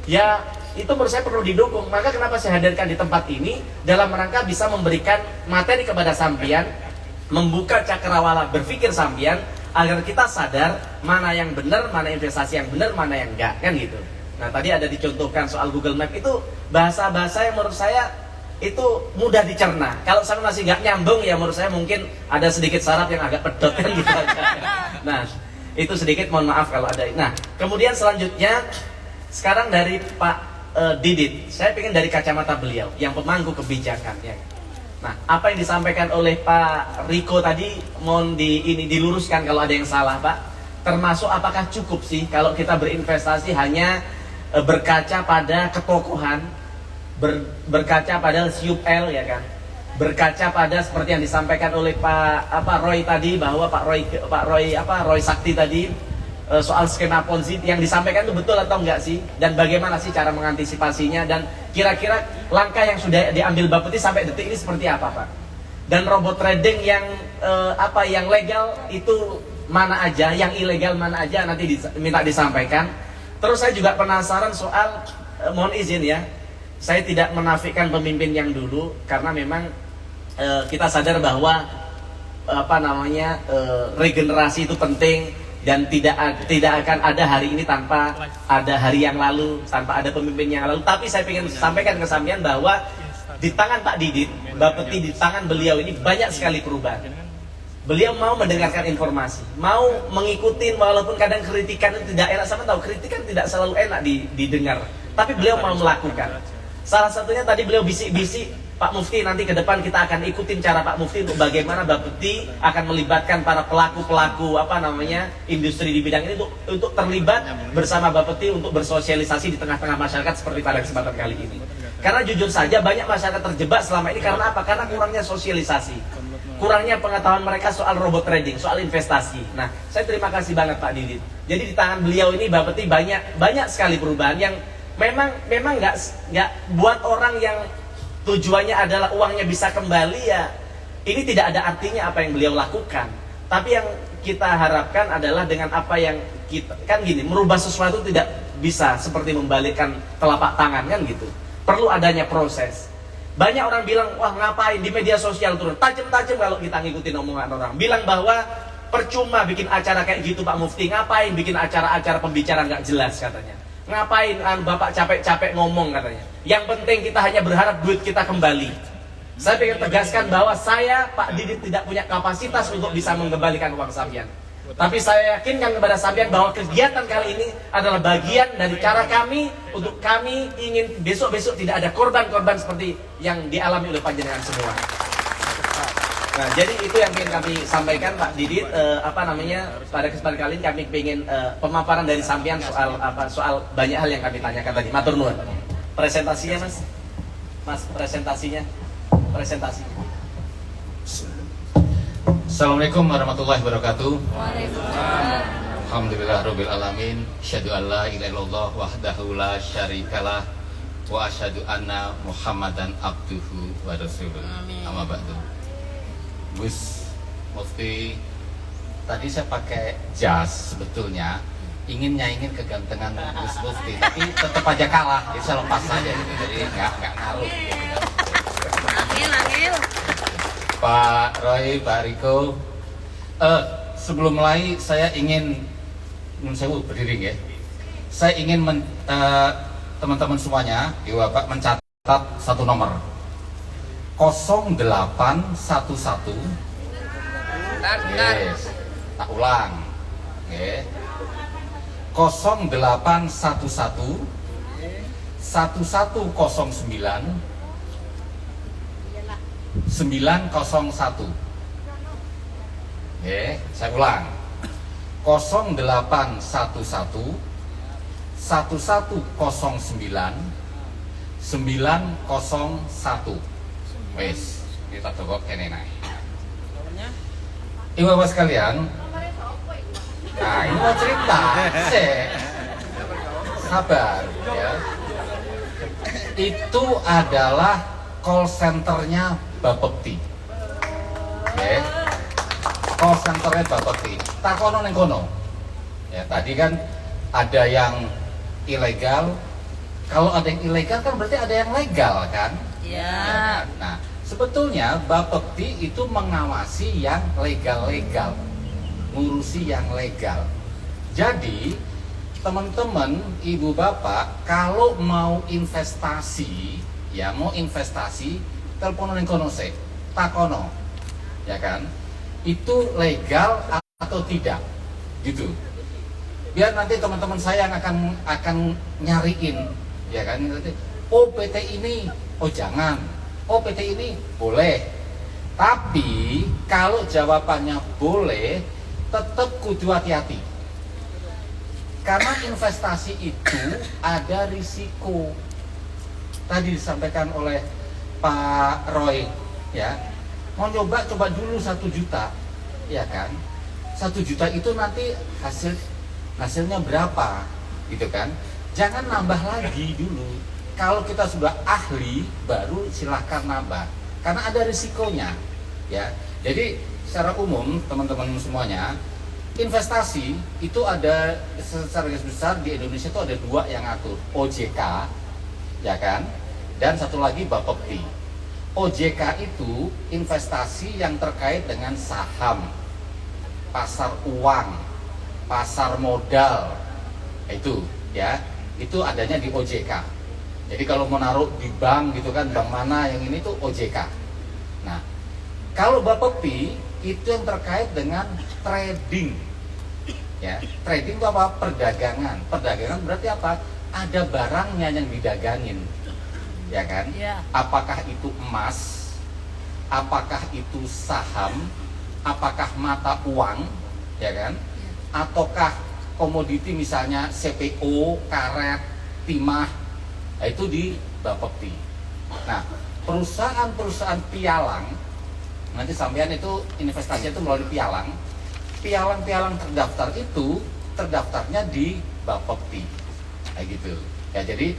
ya itu menurut saya perlu didukung. Maka kenapa saya hadirkan di tempat ini, dalam rangka bisa memberikan materi kepada sampean, membuka cakrawala berpikir sampean, agar kita sadar mana yang benar, mana investasi yang benar, mana yang enggak, kan gitu. Nah tadi ada dicontohkan soal Google Map, itu bahasa-bahasa yang menurut saya itu mudah dicerna. Kalau saya masih nggak nyambung ya menurut saya mungkin ada sedikit syarat yang agak pedot kan gitu aja. Nah itu sedikit mohon maaf kalau ada. Nah kemudian selanjutnya sekarang dari Pak Didit, saya pengen dari kacamata beliau yang pemangku kebijakan ya. Nah apa yang disampaikan oleh Pak Riko tadi mohon diluruskan kalau ada yang salah Pak. Termasuk apakah cukup sih kalau kita berinvestasi hanya berkaca pada ketokohan, berkaca pada siup L ya kan, berkaca pada seperti yang disampaikan oleh Pak Roy tadi, bahwa Pak Roy Sakti tadi soal skema Ponzi yang disampaikan itu betul atau enggak sih, dan bagaimana sih cara mengantisipasinya, dan kira-kira langkah yang sudah diambil Bapeti sampai detik ini seperti apa Pak, dan robot trading yang yang legal itu mana aja, yang ilegal mana aja, nanti minta disampaikan. Terus saya juga penasaran soal mohon izin ya, saya tidak menafikan pemimpin yang dulu karena memang kita sadar bahwa regenerasi itu penting dan tidak akan ada hari ini tanpa ada hari yang lalu, tanpa ada pemimpin yang lalu. Tapi saya ingin sampaikan ke sampean bahwa di tangan Pak Didit, Bapeti, di tangan beliau ini banyak sekali perubahan. Beliau mau mendengarkan informasi, mau mengikuti walaupun kadang kritikan itu tidak enak. Sama tahu kritikan tidak selalu enak didengar, tapi beliau mau melakukan. Salah satunya tadi beliau bisik-bisik, Pak Mufti nanti ke depan kita akan ikutin cara Pak Mufti untuk bagaimana Bapeti akan melibatkan para pelaku-pelaku industri di bidang ini untuk terlibat bersama Bapeti untuk bersosialisasi di tengah-tengah masyarakat seperti pada kesempatan kali ini. Karena jujur saja banyak masyarakat terjebak selama ini karena apa? Karena kurangnya sosialisasi, kurangnya pengetahuan mereka soal robot trading, soal investasi. Nah, saya terima kasih banget Pak Didit. Jadi di tangan beliau ini Bapeti banyak sekali perubahan yang memang nggak buat orang yang tujuannya adalah uangnya bisa kembali ya. Ini tidak ada artinya apa yang beliau lakukan. Tapi yang kita harapkan adalah dengan apa yang kita, kan gini, merubah sesuatu tidak bisa seperti membalikkan telapak tangan kan gitu. Perlu adanya proses. Banyak orang bilang, wah ngapain di media sosial turun tajam-tajam kalau kita ngikutin omongan orang. Bilang bahwa percuma bikin acara kayak gitu Pak Mufti, ngapain bikin acara-acara pembicaraan nggak jelas katanya. Ngapain Bapak capek-capek ngomong katanya. Yang penting kita hanya berharap duit kita kembali. Saya ingin tegaskan bahwa saya Pak Didit tidak punya kapasitas untuk bisa mengembalikan uang sampean. Tapi saya yakinkan kepada sampean bahwa kegiatan kali ini adalah bagian dari cara kami untuk kami ingin besok-besok tidak ada korban-korban seperti yang dialami oleh panjenengan semua. Nah, jadi itu yang ingin kami sampaikan Pak Didit. Pada kesempatan kali ini kami ingin pemaparan dari sampean soal banyak hal yang kami tanyakan tadi. Matur nuwun. Presentasinya Mas presentasi. Assalamualaikum warahmatullahi wabarakatuh. Alhamdulillah rabbil alamin. Asyhadu an la ilaha illallah wahdahu la syarikalah wa asyhadu anna Muhammadan abduhu wa rasuluh. Amma ba'du. Gus Mufti, tadi saya pakai jas sebetulnya ingin nyaingin kegantengan Gus Mufti, tapi tetap aja kalah. Jadi saya lepas saja gitu. Jadi nggak ngaruh gitu. Pak Roy, Pak Riko, sebelum mulai saya ingin berdiri ya. Saya ingin teman-teman semuanya di Bapak mencatat satu nomor 0811. Yes. Tak ulang. Okay. 0811 1109 901. Saya ulang. 0811 1109 901. Wes, kita toko kene naik. Ibu-ibu sekalian, nah ini mau cerita, sabar ya. Itu adalah call centernya Bapepti. Call centernya Bapepti. Takono neng kono. Ya tadi kan ada yang ilegal. Kalau ada yang ilegal kan berarti ada yang legal kan? Ya. Nah, sebetulnya Bapepti itu mengawasi yang legal-legal, ngurusi yang legal. Jadi teman-teman, ibu bapak, kalau mau investasi, ya mau investasi, telepon neng kono se, takono, ya kan? Itu legal atau tidak, gitu. Biar nanti teman-teman saya yang akan nyariin, ya kan? Oh PT ini, oh jangan. Oh PT ini boleh. Tapi kalau jawabannya boleh, tetap kudu hati-hati. Karena investasi itu ada risiko. Tadi disampaikan oleh Pak Roy, ya. Mau coba dulu 1 juta, ya kan? 1 juta itu nanti hasilnya berapa, gitu kan? Jangan nambah lagi dulu. Kalau kita sudah ahli, baru silahkan nambah. Karena ada risikonya, ya. Jadi secara umum teman-teman semuanya, investasi itu ada secara garis besar di Indonesia itu ada 2 yang ngatur, OJK, ya kan? Dan satu lagi Bapepti. OJK itu investasi yang terkait dengan saham, pasar uang, pasar modal, itu, ya, itu adanya di OJK. Jadi kalau mau naruh di bank gitu kan, bank mana yang ini tuh OJK. Nah, kalau Bapepti itu yang terkait dengan trading. Ya, trading itu apa? Perdagangan. Perdagangan berarti apa? Ada barangnya yang didagangin. Ya kan? Ya. Apakah itu emas? Apakah itu saham? Apakah mata uang? Ya kan? Ya. Ataukah komoditi misalnya CPO, karet, timah? Nah, itu di Bapepti. Nah, perusahaan-perusahaan pialang, nanti sampean itu investasinya itu melalui pialang. Pialang-pialang terdaftar itu terdaftarnya di Bapepti, kayak gitu. Ya jadi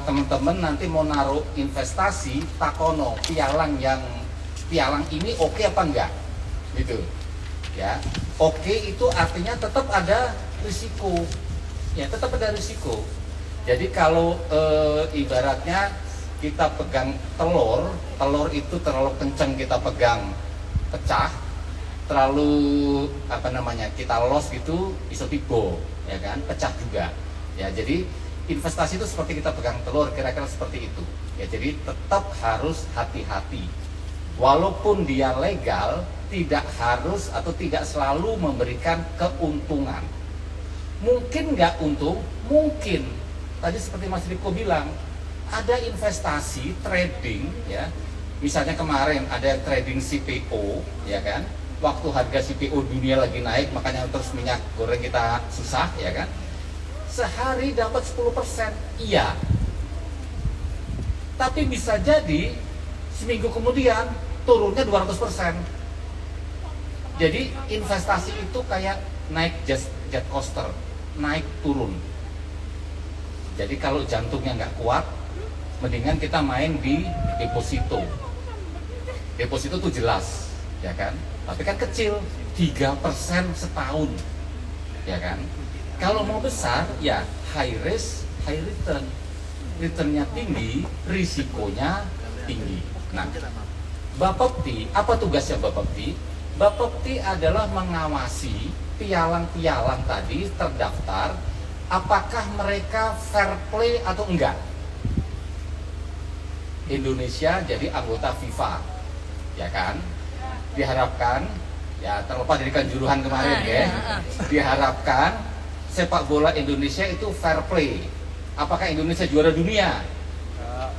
teman-teman nanti mau naruh investasi takono pialang ini oke apa enggak, gitu. Ya, oke itu artinya tetap ada risiko. Ya tetap ada risiko. Jadi kalau ibaratnya kita pegang telur itu terlalu kencang kita pegang, pecah, terlalu kita los gitu, bisa tibo, ya kan, pecah juga. Ya jadi investasi itu seperti kita pegang telur, kira-kira seperti itu. Ya jadi tetap harus hati-hati. Walaupun dia legal, tidak harus atau tidak selalu memberikan keuntungan. Mungkin nggak untung, mungkin. Tadi seperti Mas Riko bilang, ada investasi trading, ya. Misalnya kemarin ada trading CPO, ya kan. Waktu harga CPO dunia lagi naik, makanya terus minyak goreng kita susah, ya kan. Sehari dapat 10%, iya. Tapi bisa jadi seminggu kemudian turunnya 200%. Jadi investasi itu kayak naik jet coaster, naik turun. Jadi kalau jantungnya nggak kuat, mendingan kita main di deposito. Deposito tuh jelas, ya kan? Tapi kan kecil, 3% setahun, ya kan? Kalau mau besar, ya high risk, high return. Returnnya tinggi, risikonya tinggi. Nah, Bapepti, apa tugasnya Bapepti? Bapepti adalah mengawasi pialang-pialang tadi terdaftar, apakah mereka fair play atau enggak. Indonesia jadi anggota FIFA, ya kan? Diharapkan, ya terlepas dari kanjuruhan kemarin ya, diharapkan sepak bola Indonesia itu fair play. Apakah Indonesia juara dunia?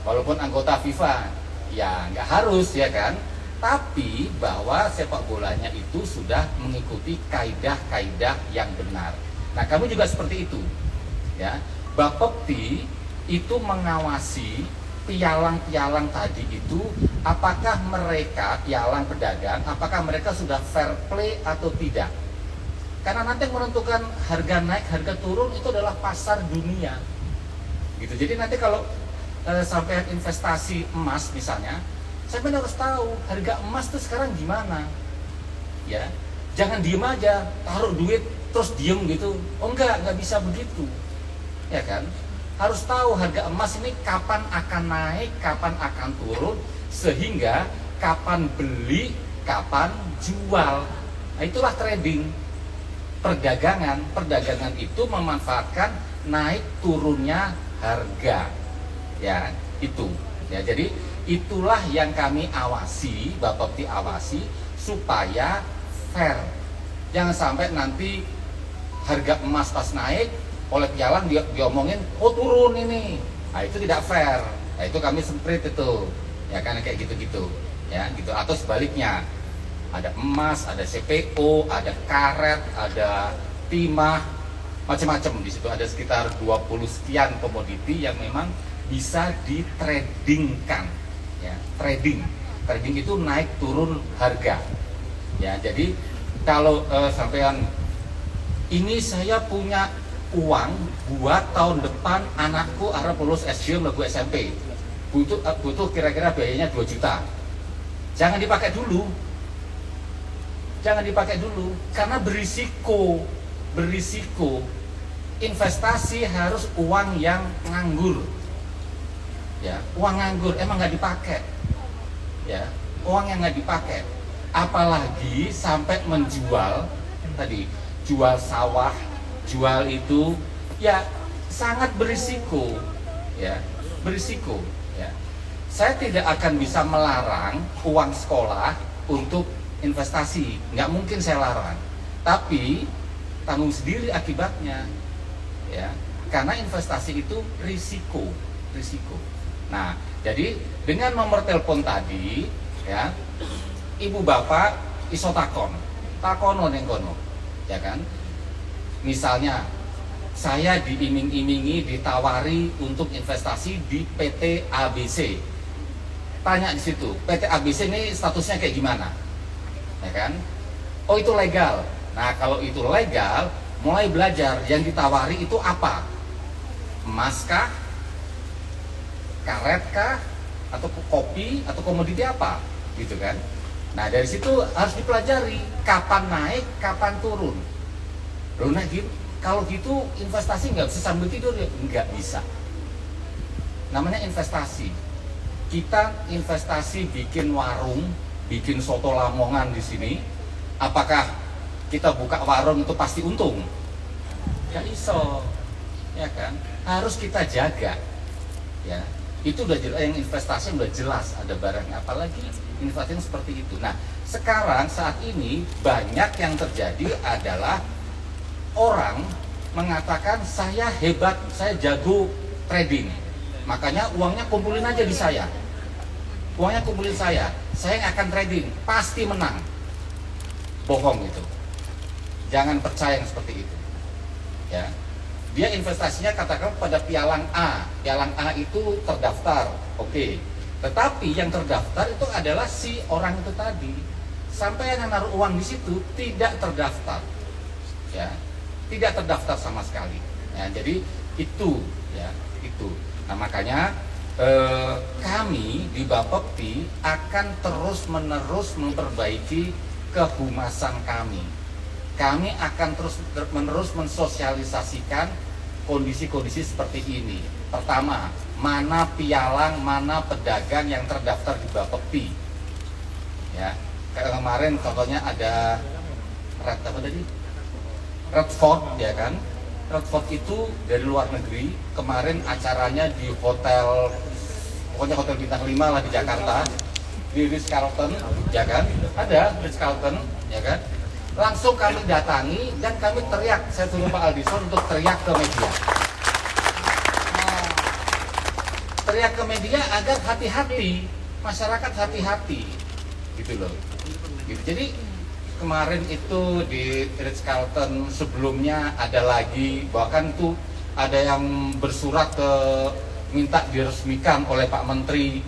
Walaupun anggota FIFA, ya nggak harus, ya kan? Tapi bahwa sepak bolanya itu sudah mengikuti kaidah-kaidah yang benar. Nah, kamu juga seperti itu, ya. Bapepti itu mengawasi pialang-pialang tadi itu, apakah mereka pialang pedagang, apakah mereka sudah fair play atau tidak. Karena nanti yang menentukan harga naik, harga turun itu adalah pasar dunia. Gitu. Jadi nanti kalau sampai investasi emas misalnya, saya harus tahu harga emas itu sekarang gimana, ya. Jangan diem aja, taruh duit terus diem gitu. Oh enggak bisa begitu, ya kan. Harus tahu harga emas ini kapan akan naik, kapan akan turun, sehingga kapan beli, kapan jual. Nah, itulah trading. Perdagangan itu memanfaatkan naik turunnya harga, ya itu. Ya, jadi itulah yang kami awasi, Bapepti awasi supaya fair. Jangan sampai nanti harga emas pas naik oleh pialang diomongin, oh turun ini. Nah, itu tidak fair. Nah, itu kami semprit itu. Ya kan kayak gitu-gitu. Ya, gitu. Atau sebaliknya. Ada emas, ada CPO, ada karet, ada timah, macam-macam. Di situ ada sekitar 20 sekian komoditi yang memang bisa ditradingkan. Ya, trading itu naik turun harga. Ya, jadi kalau sampean ini saya punya uang buat tahun depan anakku harap lulus SD lagu SMP, butuh kira-kira biayanya 2 juta. Jangan dipakai dulu karena berisiko. Investasi harus uang yang nganggur. Ya, uang nganggur emang nggak dipakai, ya, uang yang nggak dipakai, apalagi sampai menjual tadi, jual sawah, jual itu, ya sangat berisiko, ya, berisiko, ya. Saya tidak akan bisa melarang uang sekolah untuk investasi, nggak mungkin saya larang, tapi tanggung sendiri akibatnya, ya, karena investasi itu risiko. Nah, jadi dengan nomor telepon tadi, ya, ibu bapak iso takono neng kono, ya kan? Misalnya saya diiming-imingi, ditawari untuk investasi di PT ABC. Tanya di situ, PT ABC ini statusnya kayak gimana, ya kan? Oh itu legal. Nah kalau itu legal, mulai belajar yang ditawari itu apa? Emas kah? Karet kah, atau kopi, atau komoditi apa, gitu kan? Nah dari situ harus dipelajari kapan naik, kapan turun. Loh, nah gitu, kalau gitu investasi nggak bisa sambil tidur ya? Nggak bisa. Namanya investasi. Kita investasi bikin warung, bikin soto Lamongan di sini. Apakah kita buka warung itu pasti untung? Nggak iso, ya kan? Harus kita jaga, ya. Itu udah jelas, yang investasi udah jelas ada barangnya, apalagi investasi yang seperti itu. Nah sekarang saat ini banyak yang terjadi adalah orang mengatakan saya hebat, saya jago trading, makanya uangnya kumpulin aja di saya, saya yang akan trading pasti menang. Bohong itu, jangan percaya yang seperti itu, ya. Dia investasinya katakan pada pialang A itu terdaftar, oke. Tetapi yang terdaftar itu adalah si orang itu tadi, sampai yang naruh uang di situ tidak terdaftar, ya, tidak terdaftar sama sekali. Ya, jadi itu, ya, itu. Nah makanya kami di Bapepti akan terus-menerus memperbaiki kehumasan kami. Kami akan terus-menerus mensosialisasikan kondisi-kondisi seperti ini. Pertama, mana pialang, mana pedagang yang terdaftar di Bapepti. Ya, kayak kemarin contohnya ada Redford, ya kan? Redford itu dari luar negeri, kemarin acaranya di hotel, pokoknya hotel bintang 5 lah di Jakarta, di Ritz-Carlton, ya kan? Ada Ritz-Carlton, ya kan? Langsung kami datangi dan kami teriak, saya suruh Pak Aldison untuk teriak ke media. Teriak ke media agar hati-hati, masyarakat hati-hati, gitu loh. Gitu. Jadi kemarin itu di Ritz-Carlton, sebelumnya ada lagi, bahkan tuh ada yang bersurat ke minta diresmikan oleh Pak Menteri.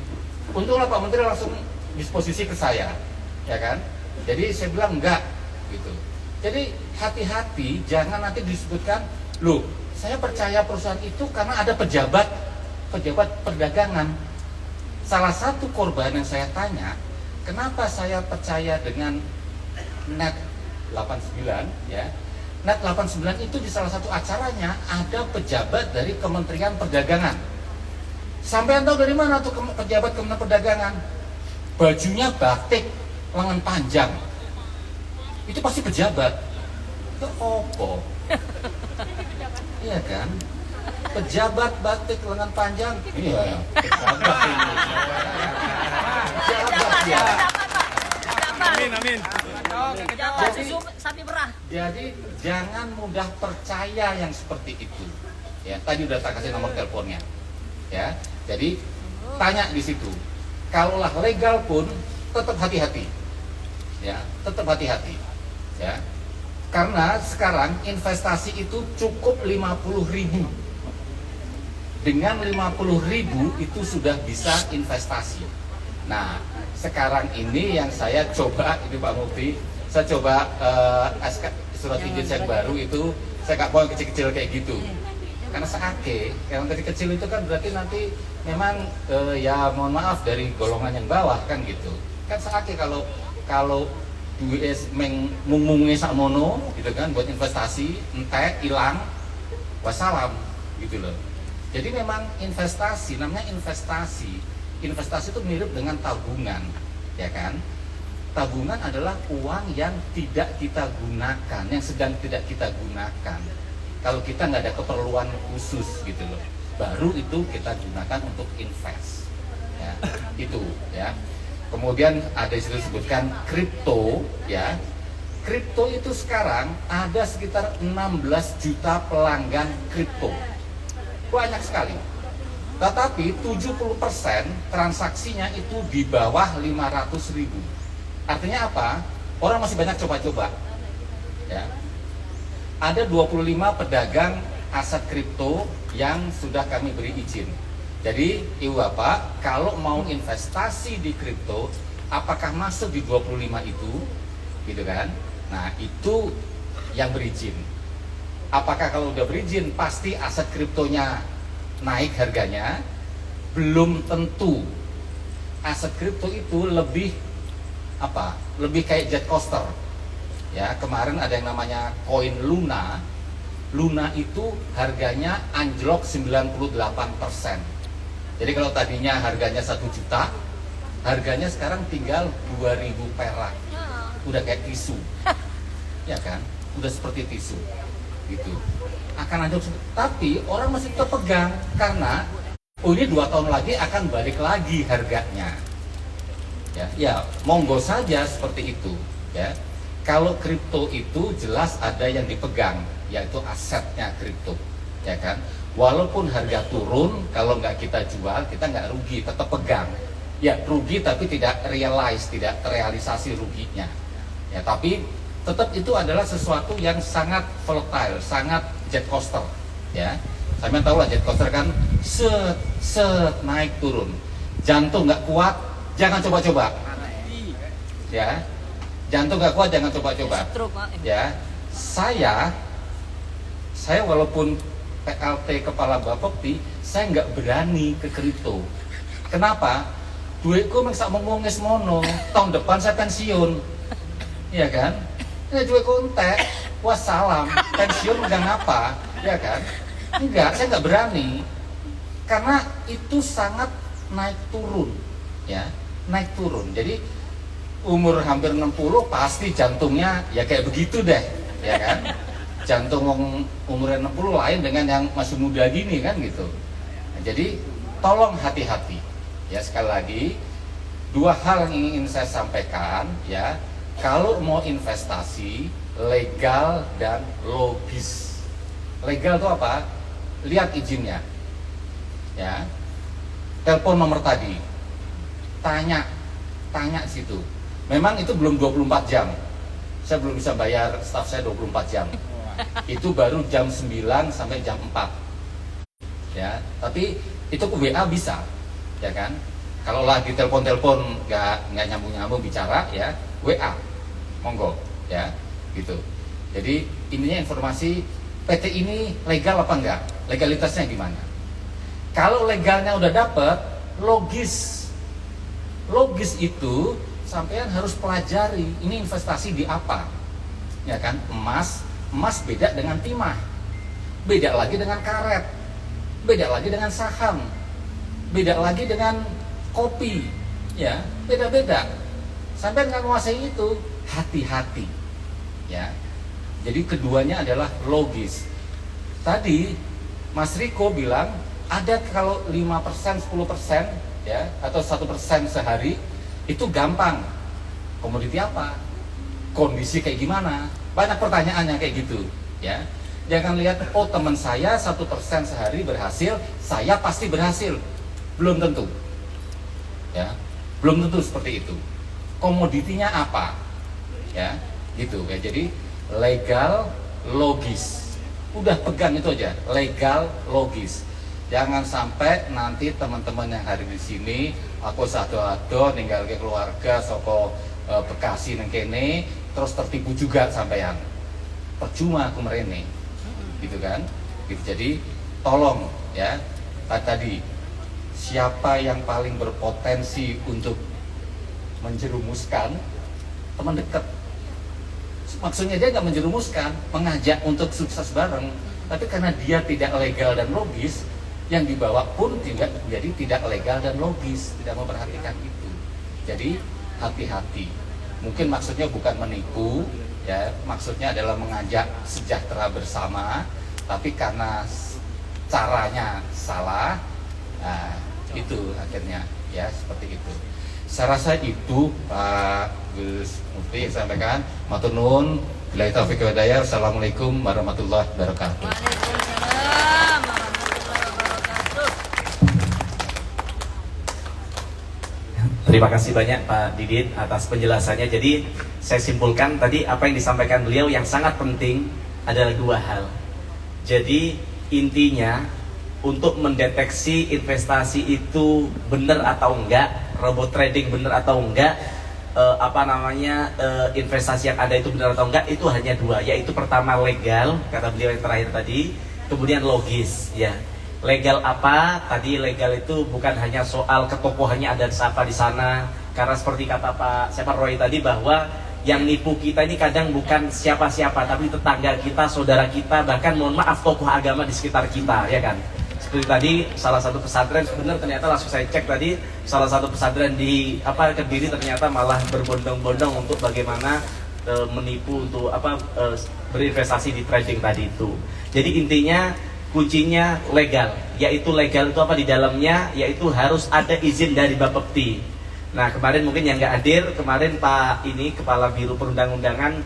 Untunglah Pak Menteri langsung disposisi ke saya, ya kan? Jadi saya bilang enggak, gitu. Jadi hati-hati, jangan nanti disebutkan, loh, saya percaya perusahaan itu karena ada pejabat perdagangan. Salah satu korban yang saya tanya, kenapa saya percaya dengan Net 89, ya. Net 89 itu di salah satu acaranya ada pejabat dari Kementerian Perdagangan. Sampai tahu dari mana tuh pejabat Kementerian Perdagangan? Bajunya batik, lengan panjang. Itu pasti pejabat. Itu opo? Iya kan? Pejabat batik lengan panjang. Iya, pejabat ini. Pejabat ya. Amin. Jadi jangan mudah percaya yang seperti itu. Ya, tadi udah tak kasih nomor teleponnya. Ya, jadi tanya di situ. Kalaulah legal pun tetap hati-hati. Ya, tetap hati-hati. Ya, karena sekarang investasi itu cukup 50.000. Dengan 50.000 itu sudah bisa investasi. Nah, sekarang ini yang saya coba, ini Pak Mufti, saya coba surat izin saya baru itu, saya nggak mau kecil-kecil kayak gitu. Karena seake, yang tadi kecil itu kan berarti nanti memang ya mohon maaf dari golongan yang bawah kan gitu. Kan seake kalau duit mungmunge sakmono gitu kan buat investasi, entek hilang, wassalam gitu loh. Jadi memang investasi, namanya investasi itu mirip dengan tabungan, ya kan? Tabungan adalah uang yang tidak kita gunakan, yang sedang tidak kita gunakan. Kalau kita nggak ada keperluan khusus gitu loh, baru itu kita gunakan untuk invest, ya, itu, ya. Kemudian ada istilah disebutkan kripto, ya. Kripto itu sekarang ada sekitar 16 juta pelanggan kripto. Banyak sekali. Tetapi 70% transaksinya itu di bawah 500.000. Artinya apa? Orang masih banyak coba-coba. Ya. Ada 25 pedagang aset kripto yang sudah kami beri izin. Jadi, Ibu Bapak, kalau mau investasi di kripto, apakah masuk di 25 itu? Gitu kan? Nah, itu yang berizin. Apakah kalau udah berizin pasti aset kriptonya naik harganya? Belum tentu. Aset kripto itu lebih apa? Lebih kayak jet coaster. Ya, kemarin ada yang namanya koin Luna. Luna itu harganya anjlok 98%. Jadi kalau tadinya harganya 1 juta, harganya sekarang tinggal 2.000 perak. Udah kayak tisu. Ya kan? Udah seperti tisu. Gitu. Akan anjlok, tapi orang masih terpegang karena ini 2 tahun lagi akan balik lagi harganya. Ya, monggo saja seperti itu, ya. Kalau kripto itu jelas ada yang dipegang, yaitu asetnya kripto, ya kan. Walaupun harga turun, kalau nggak kita jual, kita nggak rugi, tetap pegang. Ya, rugi tapi tidak realize, tidak terrealisasi ruginya. Ya, tapi tetap itu adalah sesuatu yang sangat volatile, sangat jet coaster, ya. Saya tahu lah jet coaster kan set naik turun, jantung nggak kuat, jangan coba-coba, ya. Jantung nggak kuat jangan coba-coba. Ya, saya walaupun PLT kepala Bapepti, saya nggak berani ke kripto. Kenapa? Duitku sak mengunges mono, tahun depan saya pensiun, ya kan? Ya duitku entek, wassalam, pensiun udah ngapa, ya kan? Enggak, saya nggak berani, karena itu sangat naik turun, ya, naik turun. Jadi umur hampir 60 pasti jantungnya ya kayak begitu deh, ya kan? Jantung umurnya 60 lain dengan yang masih muda gini kan gitu. Nah, jadi tolong hati-hati. Ya, sekali lagi dua hal yang ingin saya sampaikan ya. Kalau mau investasi legal dan logis. Legal itu apa? Lihat izinnya. Ya. Telepon nomor tadi. Tanya situ. Memang itu belum 24 jam. Saya belum bisa bayar staf saya 24 jam. Itu baru jam 9 sampai jam 4. Ya, tapi itu ke WA bisa. Ya kan? Kalau lagi telepon-telepon nggak nyambung-nyambung bicara ya, WA. Monggo, ya. Gitu. Jadi ininya informasi PT ini legal apa enggak? Legalitasnya gimana? Kalau legalnya udah dapet, logis itu sampean harus pelajari ini investasi di apa, ya kan? Emas beda dengan timah, beda lagi dengan karet, beda lagi dengan saham, beda lagi dengan kopi, ya, beda-beda. Sampai nggak menguasai itu, hati-hati, ya. Jadi keduanya adalah logis. Tadi Mas Riko bilang ada kalau 5%, 10%, ya, atau 1% sehari. Itu gampang. Komoditi apa? Kondisi kayak gimana? Banyak pertanyaannya kayak gitu, ya. Jangan lihat, oh teman saya 1% sehari berhasil, saya pasti berhasil. Belum tentu, ya. Belum tentu seperti itu. Komoditinya apa? Ya, gitu ya. Jadi legal, logis. Udah pegang itu aja, legal, logis. Jangan sampai nanti teman-teman yang hari di sini aku sado-ado tinggal ke keluarga soko Bekasi nang kene terus tertipu juga sampean. Percuma aku merene. Gitu kan? Gitu. Jadi tolong ya, tadi siapa yang paling berpotensi untuk menjerumuskan? Teman dekat. Maksudnya dia nggak menjerumuskan, mengajak untuk sukses bareng, tapi karena dia tidak legal dan logis, yang dibawa pun jadi tidak legal dan logis, tidak memperhatikan itu. Jadi hati-hati. Mungkin maksudnya bukan menipu, ya, maksudnya adalah mengajak sejahtera bersama, tapi karena caranya salah, nah, itu akhirnya ya seperti itu. Saya rasa itu Pak Gus Mufti sampaikan. Matur nuwun. Billahi taufiq wal hidayah. Assalamualaikum warahmatullahi wabarakatuh. Terima kasih banyak Pak Didit atas penjelasannya. Jadi saya simpulkan tadi apa yang disampaikan beliau yang sangat penting adalah dua hal. Jadi intinya untuk mendeteksi investasi itu benar atau enggak, robot trading benar atau enggak, investasi yang ada itu benar atau enggak, itu hanya dua, yaitu pertama legal, kata beliau yang terakhir tadi, kemudian logis, ya. Legal apa? Tadi legal itu bukan hanya soal ketokohannya ada siapa di sana, karena seperti kata Pak Roy tadi bahwa yang nipu kita ini kadang bukan siapa-siapa, tapi tetangga kita, saudara kita, bahkan mohon maaf tokoh agama di sekitar kita, ya kan? Seperti tadi salah satu pesantren sebenarnya ternyata langsung saya cek tadi salah satu pesantren di Kediri ternyata malah berbondong-bondong untuk bagaimana menipu untuk berinvestasi di trading tadi itu. Jadi intinya kuncinya legal, yaitu legal itu apa di dalamnya, yaitu harus ada izin dari Bapepti. Nah kemarin mungkin yang nggak hadir, kemarin Pak Kepala Biro Perundang-undangan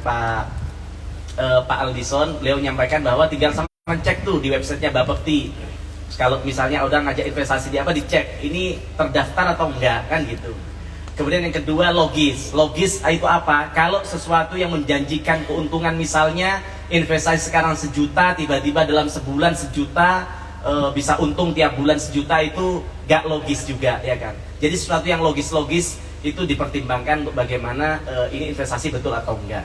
Pak Aldison, beliau menyampaikan bahwa tinggal sama cek tuh di websitenya Bapepti. Kalau misalnya udah ngajak investasi di dicek ini terdaftar atau enggak kan gitu. Kemudian yang kedua logis itu apa? Kalau sesuatu yang menjanjikan keuntungan, misalnya investasi sekarang 1 juta, tiba-tiba dalam sebulan 1 juta, bisa untung tiap bulan 1 juta, itu gak logis juga, ya kan? Jadi sesuatu yang logis itu dipertimbangkan untuk bagaimana ini investasi betul atau enggak.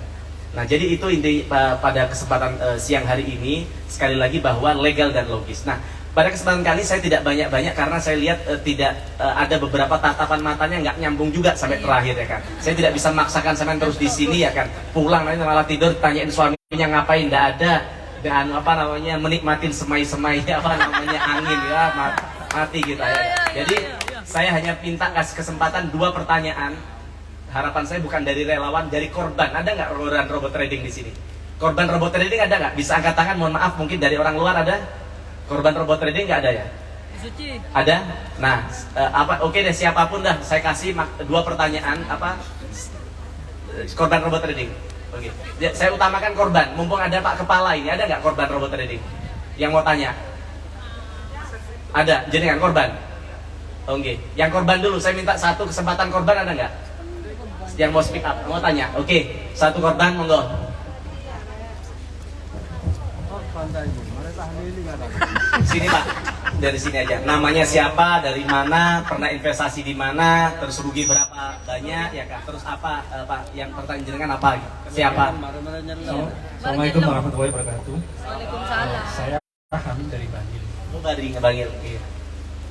Nah, jadi itu inti pada kesempatan siang hari ini, sekali lagi bahwa legal dan logis. Nah, pada kesempatan kali saya tidak banyak-banyak karena saya lihat tidak ada beberapa tatapan matanya nggak nyambung juga sampai terakhir ya kan. Saya tidak bisa memaksakan sampean terus di sini ya kan. Pulang nanti malah tidur tanyain suaminya ngapain, nggak ada. Dan apa namanya menikmatin semai-semai apa namanya angin ya mati kita ya. Jadi saya hanya minta kasih kesempatan 2 pertanyaan. Harapan saya bukan dari relawan, dari korban. Ada nggak korban robot trading di sini? Korban robot trading ada nggak? Bisa angkat tangan. Mohon maaf, mungkin dari orang luar ada. Korban robot trading nggak ada ya? Ada? Nah, oke deh, siapapun dah. Saya kasih 2 pertanyaan. Korban robot trading. Oke. Saya utamakan korban. Mumpung ada Pak Kepala ini, ada nggak korban robot trading? Yang mau tanya? Ada. Jadi kan korban. Oke. Yang korban dulu. Saya minta 1 kesempatan korban, ada nggak? Yang mau speak up, mau tanya. Oke, 1 korban, monggo. Sini Pak, dari sini aja. Namanya siapa, dari mana, pernah investasi di mana, terus rugi berapa banyak, ya kan? Terus apa, Pak? Yang pertanyaan jenengan apa? Siapa? Assalamualaikum warahmatullahi wabarakatuh. Waalaikumsalam. Saya Hamid dari Bangil. Dari Bangil. Iya.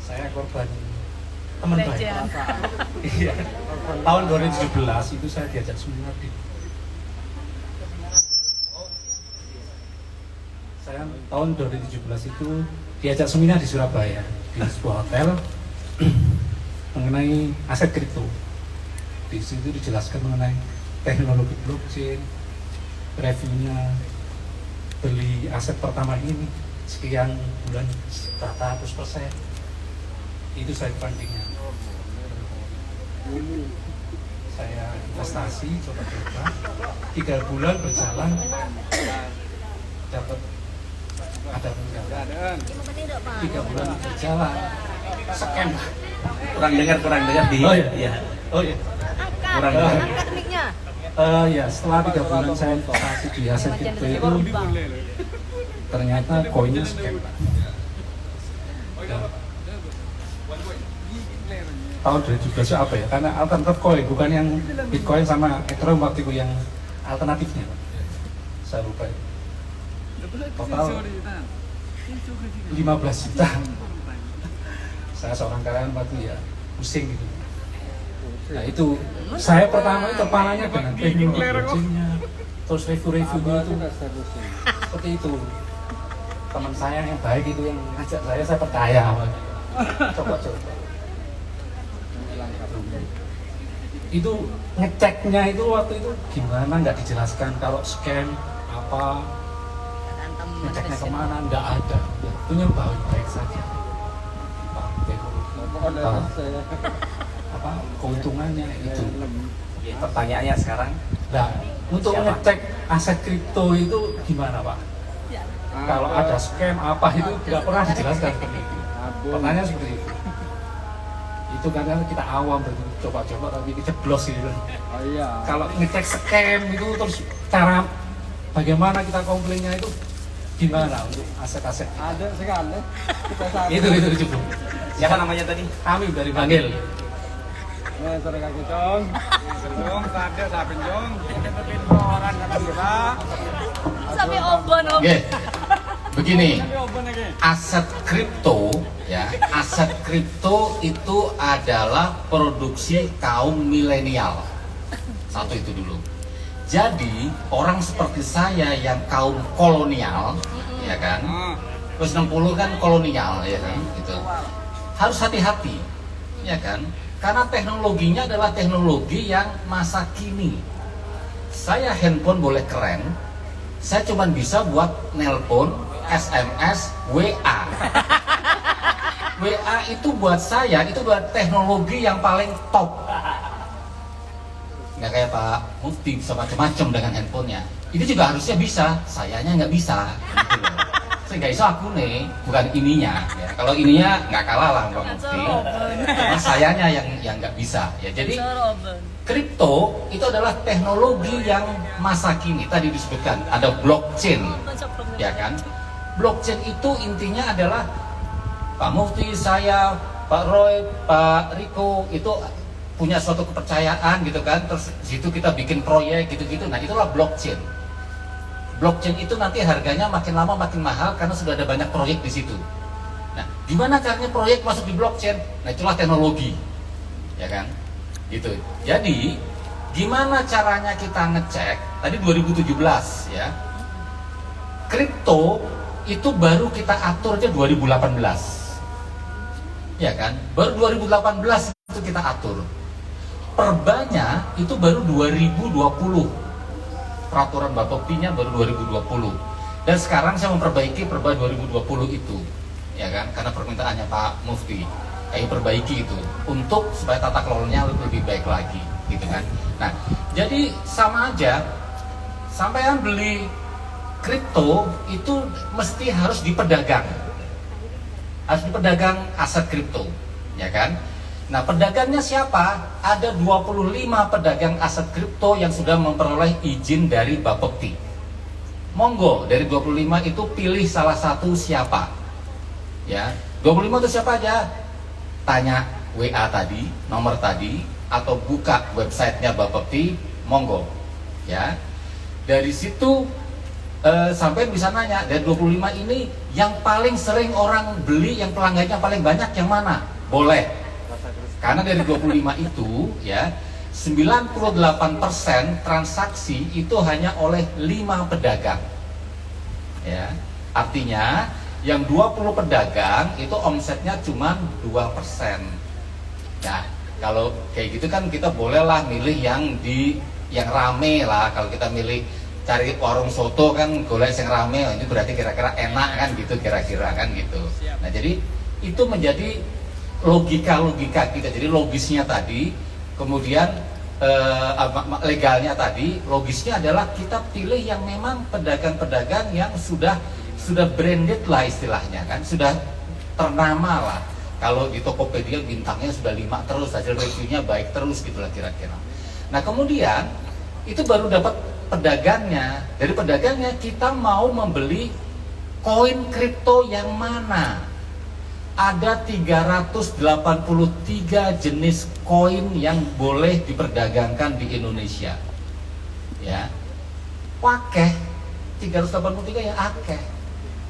Saya korban teman baik. Iya. Tahun 2017 itu saya diajak seminar tahun 2017 itu diajak seminar di Surabaya di sebuah hotel mengenai aset kripto. Di situ dijelaskan mengenai teknologi blockchain, reviewnya beli aset pertama ini sekian bulan 100%. Itu saya bandingnya. Saya investasi, coba-coba 3 bulan berjalan dapat ada penjualan. 3 bulan berjalan scam. Kurang dengar di. Oh iya. Iya. Oh iya. Kurang dengar. Ya, setelah 3 bulan saya investasi di aset kripto itu ternyata koinnya scam. Tahun 2017 apa ya? Karena alternatif koin, bukan yang Bitcoin sama Ethereum waktu itu, yang alternatifnya. Saya lupa. Total 15 juta. Saya seorang karyawan waktu ya pusing gitu. Nah itu saya pertama itu terpananya dengan teknologi blockchain-nya, terus review-reviewnya itu seperti itu. Teman saya yang baik itu yang ngajak saya percaya. Coba-coba. Itu ngeceknya itu waktu itu gimana, nggak dijelaskan. Kalau scam apa, ngeceknya kemana, nggak ada. Punya baik-baik saja. Apa keuntungannya itu? Pertanyaannya sekarang. Nah, untuk ngecek aset kripto itu gimana Pak? Kalau ada scam apa itu nggak pernah dijelaskan seperti itu. Pertanyaan seperti itu. Itu kadang kita awam coba-coba tapi keceblos gitu. Oh iya. Kalau ngecek scam itu terus cara bagaimana kita komplainnya itu gimana untuk aset-aset? Ada sekali. Itu cukup. Siapa namanya tadi? Kami dari Bangil. Sore kaki Jong. Jong, tadi sapi Jong. Orang kata kita. Sampai obon. Oke. Begini, aset kripto ya, aset kripto itu adalah produksi kaum milenial. Satu itu dulu. Jadi orang seperti saya yang kaum kolonial, ya kan, terus 60 kan kolonial, ya kan, gitu. Harus hati-hati, ya kan, karena teknologinya adalah teknologi yang masa kini. Saya handphone boleh keren, saya cuma bisa buat nelpon, SMS, WA. WA itu buat saya, itu buat teknologi yang paling top. Nggak kayak Pak Mufti bisa macam-macam dengan handphonenya. Itu juga harusnya bisa, sayanya nggak bisa. Gitu loh. Sehingga iso aku nih, bukan ininya. Ya. Kalau ininya nggak kalah lah Pak Mufti. Cuma sayanya yang nggak bisa. Ya, jadi kripto itu adalah teknologi yang masa kini. Tadi disebutkan ada blockchain, ya kan? Blockchain itu intinya adalah Pak Mufti, saya, Pak Roy, Pak Riko itu punya suatu kepercayaan gitu kan, terus di situ kita bikin proyek gitu-gitu. Nah, itulah blockchain. Blockchain itu nanti harganya makin lama makin mahal karena sudah ada banyak proyek di situ. Nah, gimana caranya proyek masuk di blockchain? Nah, itulah teknologi, ya kan? Gitu. Jadi, gimana caranya kita ngecek? Tadi 2017 ya. Kripto itu baru kita atur aja 2018. Ya kan? Baru 2018 itu kita atur. Perbanya itu baru 2020. Peraturan Bapepti-nya baru 2020. Dan sekarang saya memperbaiki perba 2020 itu. Ya kan? Karena permintaannya Pak Mufti. Kayak perbaiki itu untuk supaya tata kelolanya lebih baik lagi, gitu kan. Nah, jadi sama aja sampean beli kripto itu mesti harus dipedagang. Harus dipedagang aset kripto, ya kan? Nah, pedagangnya siapa? Ada 25 pedagang aset kripto yang sudah memperoleh izin dari Bapepti. Monggo, dari 25 itu pilih salah satu siapa. Ya, 25 itu siapa aja? Tanya WA tadi, nomor tadi, atau buka websitenya Bapepti, monggo. Ya, dari situ sampai bisa nanya, dari 25 ini yang paling sering orang beli, yang pelanggannya paling banyak yang mana? Boleh. Karena dari 25 itu ya 98% transaksi itu hanya oleh 5 pedagang. Ya, artinya yang 20 pedagang itu omsetnya cuma 2%. Nah, kalau kayak gitu kan kita bolehlah milih yang rame lah. Kalau kita milih cari warung soto kan golek yang rame, ini berarti kira-kira enak kan gitu, kira-kira kan gitu. Nah, jadi itu menjadi logika kita. Jadi logisnya tadi, kemudian legalnya tadi, logisnya adalah kita pilih yang memang pedagang-pedagang yang sudah branded lah istilahnya kan, sudah ternama lah. Kalau di Tokopedia bintangnya sudah 5 terus, hasil reviewnya baik terus gitulah kira-kira. Nah, kemudian itu baru dapat pedagangnya. Dari pedagangnya kita mau membeli koin kripto yang mana? Ada 383 jenis koin yang boleh diperdagangkan di Indonesia. Ya. Wakeh 383 ya akeh.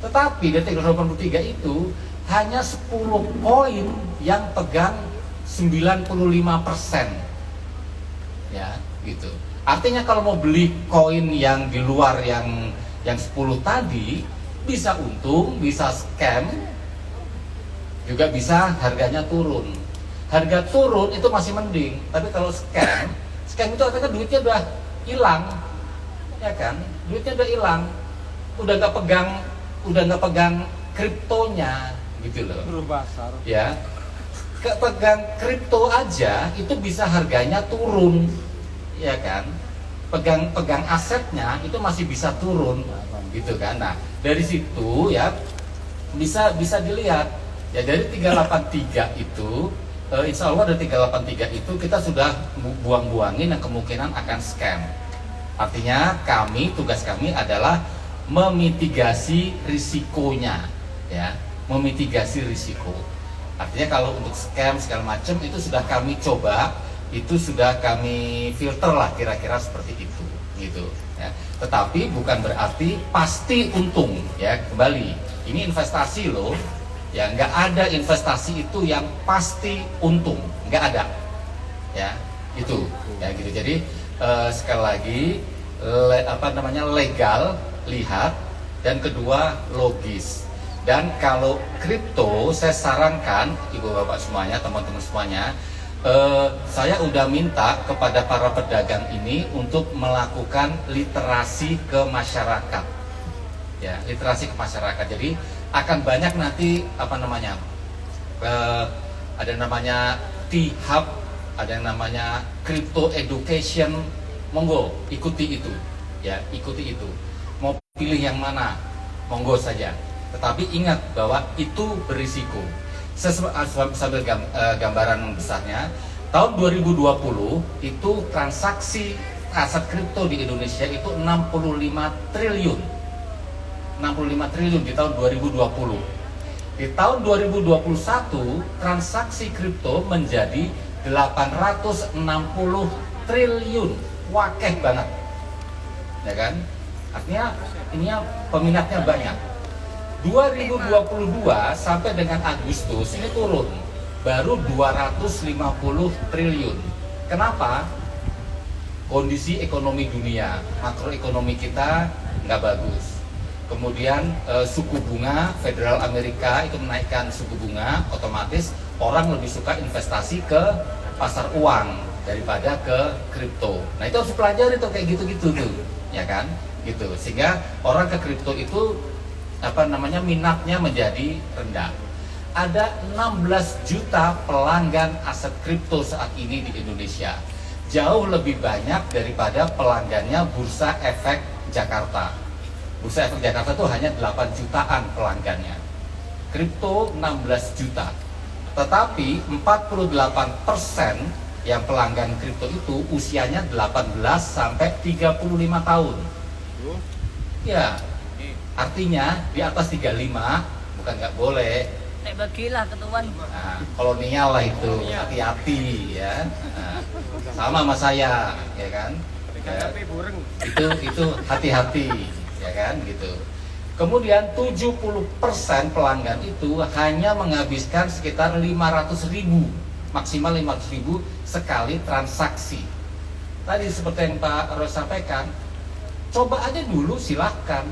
Tetapi dari 383 itu hanya 10 koin yang pegang 95%. Ya, gitu. Artinya kalau mau beli koin yang di luar yang 10 tadi bisa untung, bisa scam, juga bisa harganya turun. Harga turun itu masih mending, tapi kalau scam itu artinya duitnya udah hilang, ya kan? Duitnya udah hilang, udah nggak pegang kriptonya, gitu loh. Ya, pegang kripto aja itu bisa harganya turun, ya kan? Pegang asetnya itu masih bisa turun, gitu kan? Nah, dari situ ya bisa dilihat. Ya, dari 383 itu insya Allah dari 383 itu kita sudah buang-buangin yang kemungkinan akan scam. Artinya tugas kami adalah memitigasi risikonya, ya, memitigasi risiko. Artinya kalau untuk scam segala macam itu sudah kami coba, itu sudah kami filter lah kira-kira seperti itu, gitu. Ya. Tetapi bukan berarti pasti untung, ya. Kembali, ini investasi loh. Ya, nggak ada investasi itu yang pasti untung, nggak ada, ya itu, ya gitu. Jadi sekali lagi legal, lihat, dan kedua logis. Dan kalau kripto saya sarankan ibu bapak semuanya, teman-teman semuanya, saya udah minta kepada para pedagang ini untuk melakukan literasi ke masyarakat, ya, literasi ke masyarakat. Jadi akan banyak nanti ada namanya T-Hub, ada yang namanya Crypto Education. Monggo ikuti itu, ya, ikuti itu. Mau pilih yang mana, monggo saja. Tetapi ingat bahwa itu berisiko. Sambil gambaran besarnya, tahun 2020 itu transaksi aset kripto di Indonesia itu 65 triliun. 65 triliun di tahun 2020. Di tahun 2021 transaksi kripto menjadi 860 triliun, wakeh banget, ya kan? Artinya ininya peminatnya banyak. 2022 sampai dengan Agustus ini turun, baru 250 triliun. Kenapa? Kondisi ekonomi dunia, makroekonomi kita nggak bagus. Kemudian suku bunga Federal Amerika itu menaikkan suku bunga, otomatis orang lebih suka investasi ke pasar uang daripada ke kripto. Nah itu harus dipelajari tuh kayak gitu-gitu tuh, ya kan? Gitu. Sehingga orang ke kripto itu minatnya menjadi rendah. Ada 16 juta pelanggan aset kripto saat ini di Indonesia. Jauh lebih banyak daripada pelanggannya Bursa Efek Jakarta. Bursa Efek Jakarta itu hanya 8 jutaan pelanggannya. Kripto 16 juta. Tetapi 48% yang pelanggan kripto itu usianya 18 sampai 35 tahun. Ya, artinya di atas 35 bukan nggak boleh. Bagilah ketuan. Nah, kolonial lah itu, hati-hati ya. Nah, sama saya, ya kan? Ya, itu hati-hati, ya kan? Gitu. Kemudian 70% pelanggan itu hanya menghabiskan sekitar 500.000, maksimal 500.000 sekali transaksi. Tadi seperti yang Pak Roy sampaikan, coba aja dulu silahkan.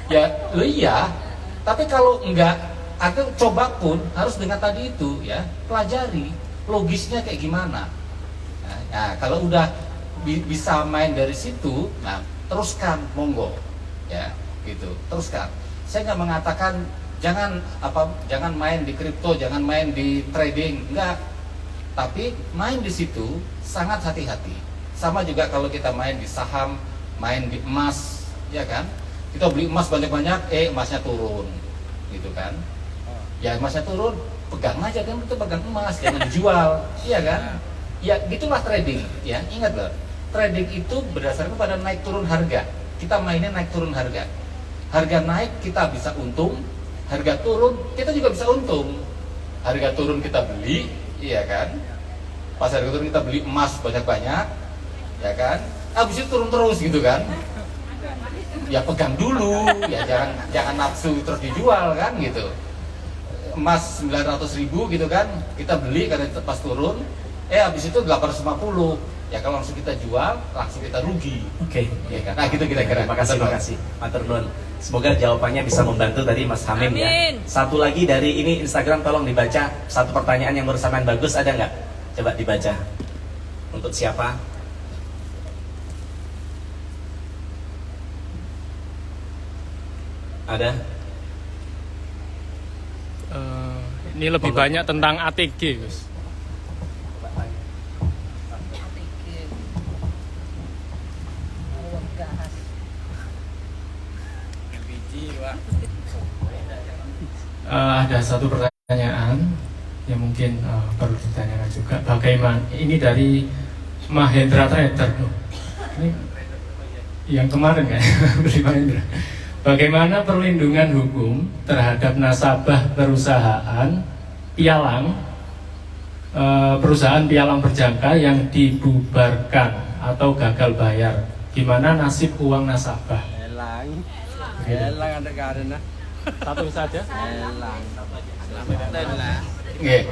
Ya, iya. Tapi kalau enggak, atau coba pun harus dengan tadi itu ya, pelajari logisnya kayak gimana. Nah, kalau udah bisa main dari situ, nah teruskan, monggo, ya gitu, teruskan. Saya nggak mengatakan jangan main di kripto, jangan main di trading, enggak. Tapi main di situ sangat hati-hati. Sama juga kalau kita main di saham, main di emas, ya kan? Kita beli emas banyak-banyak, emasnya turun, gitu kan? Ya emasnya turun, pegang aja kan, itu pegang emas, jangan dijual, iya kan? Ya gitulah trading, ya ingat loh, trading itu berdasarkan pada naik turun harga. Kita mainnya naik turun harga. Harga naik kita bisa untung, harga turun kita juga bisa untung. Harga turun kita beli, iya kan? Pas harga turun kita beli emas banyak-banyak, ya kan? Habis itu turun terus gitu kan? Ya pegang dulu, ya jangan nafsu terus dijual kan gitu. Emas 900.000 gitu kan, kita beli karena pas turun, habis itu 850, ya kalau langsung kita jual, langsung kita rugi. Oke. Ya kan? Nah gitu kira-kira. Terima kasih. Matur nuwun. Semoga jawabannya bisa membantu tadi Mas Hamim ya. Satu lagi dari ini Instagram, tolong dibaca. Satu pertanyaan yang bersamaan bagus, ada nggak? Coba dibaca. Untuk siapa? Ada? Ini lebih banyak tentang ATG, Gus. Ada satu pertanyaan yang mungkin perlu ditanyakan juga. Bagaimana ini dari Mahendra Trader, ini yang kemarin kan dari Mahendra. Bagaimana perlindungan hukum terhadap nasabah perusahaan pialang berjangka yang dibubarkan atau gagal bayar? Gimana nasib uang nasabah? Elang ada karena Satu saja. Oke,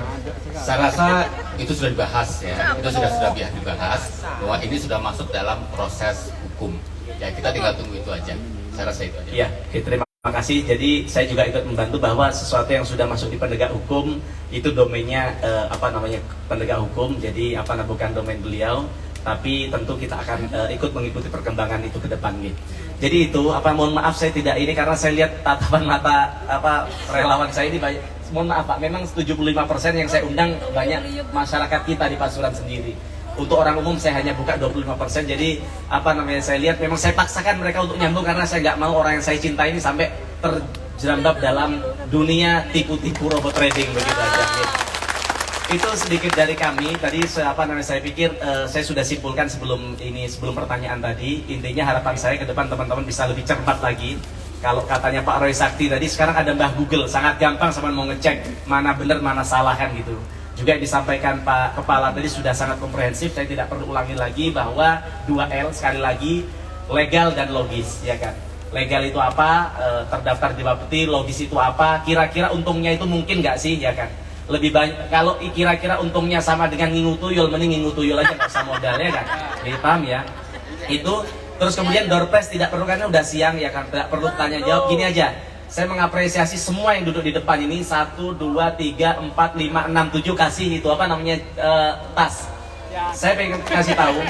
saya rasa itu sudah dibahas ya, itu sudah dibahas bahwa ini sudah masuk dalam proses hukum. Ya kita tinggal tunggu itu aja. Saya rasa itu aja. Iya, terima kasih. Jadi saya juga ikut membantu bahwa sesuatu yang sudah masuk di penegak hukum itu domainnya penegak hukum. Jadi bukan domain beliau, tapi tentu kita akan ikut mengikuti perkembangan itu ke depan gitu. Jadi itu mohon maaf saya tidak ini karena saya lihat tatapan mata relawan saya ini banyak. Mohon maaf Pak, memang 75% yang saya undang banyak masyarakat kita di Pasuruan sendiri. Untuk orang umum saya hanya buka 25%. Jadi saya lihat memang saya paksakan mereka untuk nyambung karena saya nggak mau orang yang saya cintai ini sampai terjerembab dalam dunia tipu-tipu robot trading begitu aja. Gitu. Itu sedikit dari kami. Tadi saya pikir saya sudah simpulkan sebelum pertanyaan tadi. Intinya harapan saya ke depan teman-teman bisa lebih cermat lagi. Kalau katanya Pak Roy Sakti tadi, sekarang ada Mbah Google, sangat gampang sama mau ngecek mana benar mana salah kan gitu. juga yang disampaikan Pak Kepala tadi sudah sangat komprehensif. Saya tidak perlu ulangi lagi bahwa 2L sekali lagi, legal dan logis, ya kan. Legal itu apa? Terdaftar di Bapeti. Logis itu apa? Kira-kira untungnya itu mungkin nggak sih, ya kan? Lebih banyak kalau kira-kira untungnya sama dengan ngingu tuyul, mending ngingu tuyul aja nggak usah modal, ya kan? Jadi paham ya? Itu terus kemudian door prize tidak perlu karena udah siang, ya kan? Tidak perlu tanya jawab. Gini aja. Saya mengapresiasi semua yang duduk di depan ini 1, 2, 3, 4, 5, 6, 7 kasih itu apa namanya tas. Saya pengen kasih tahu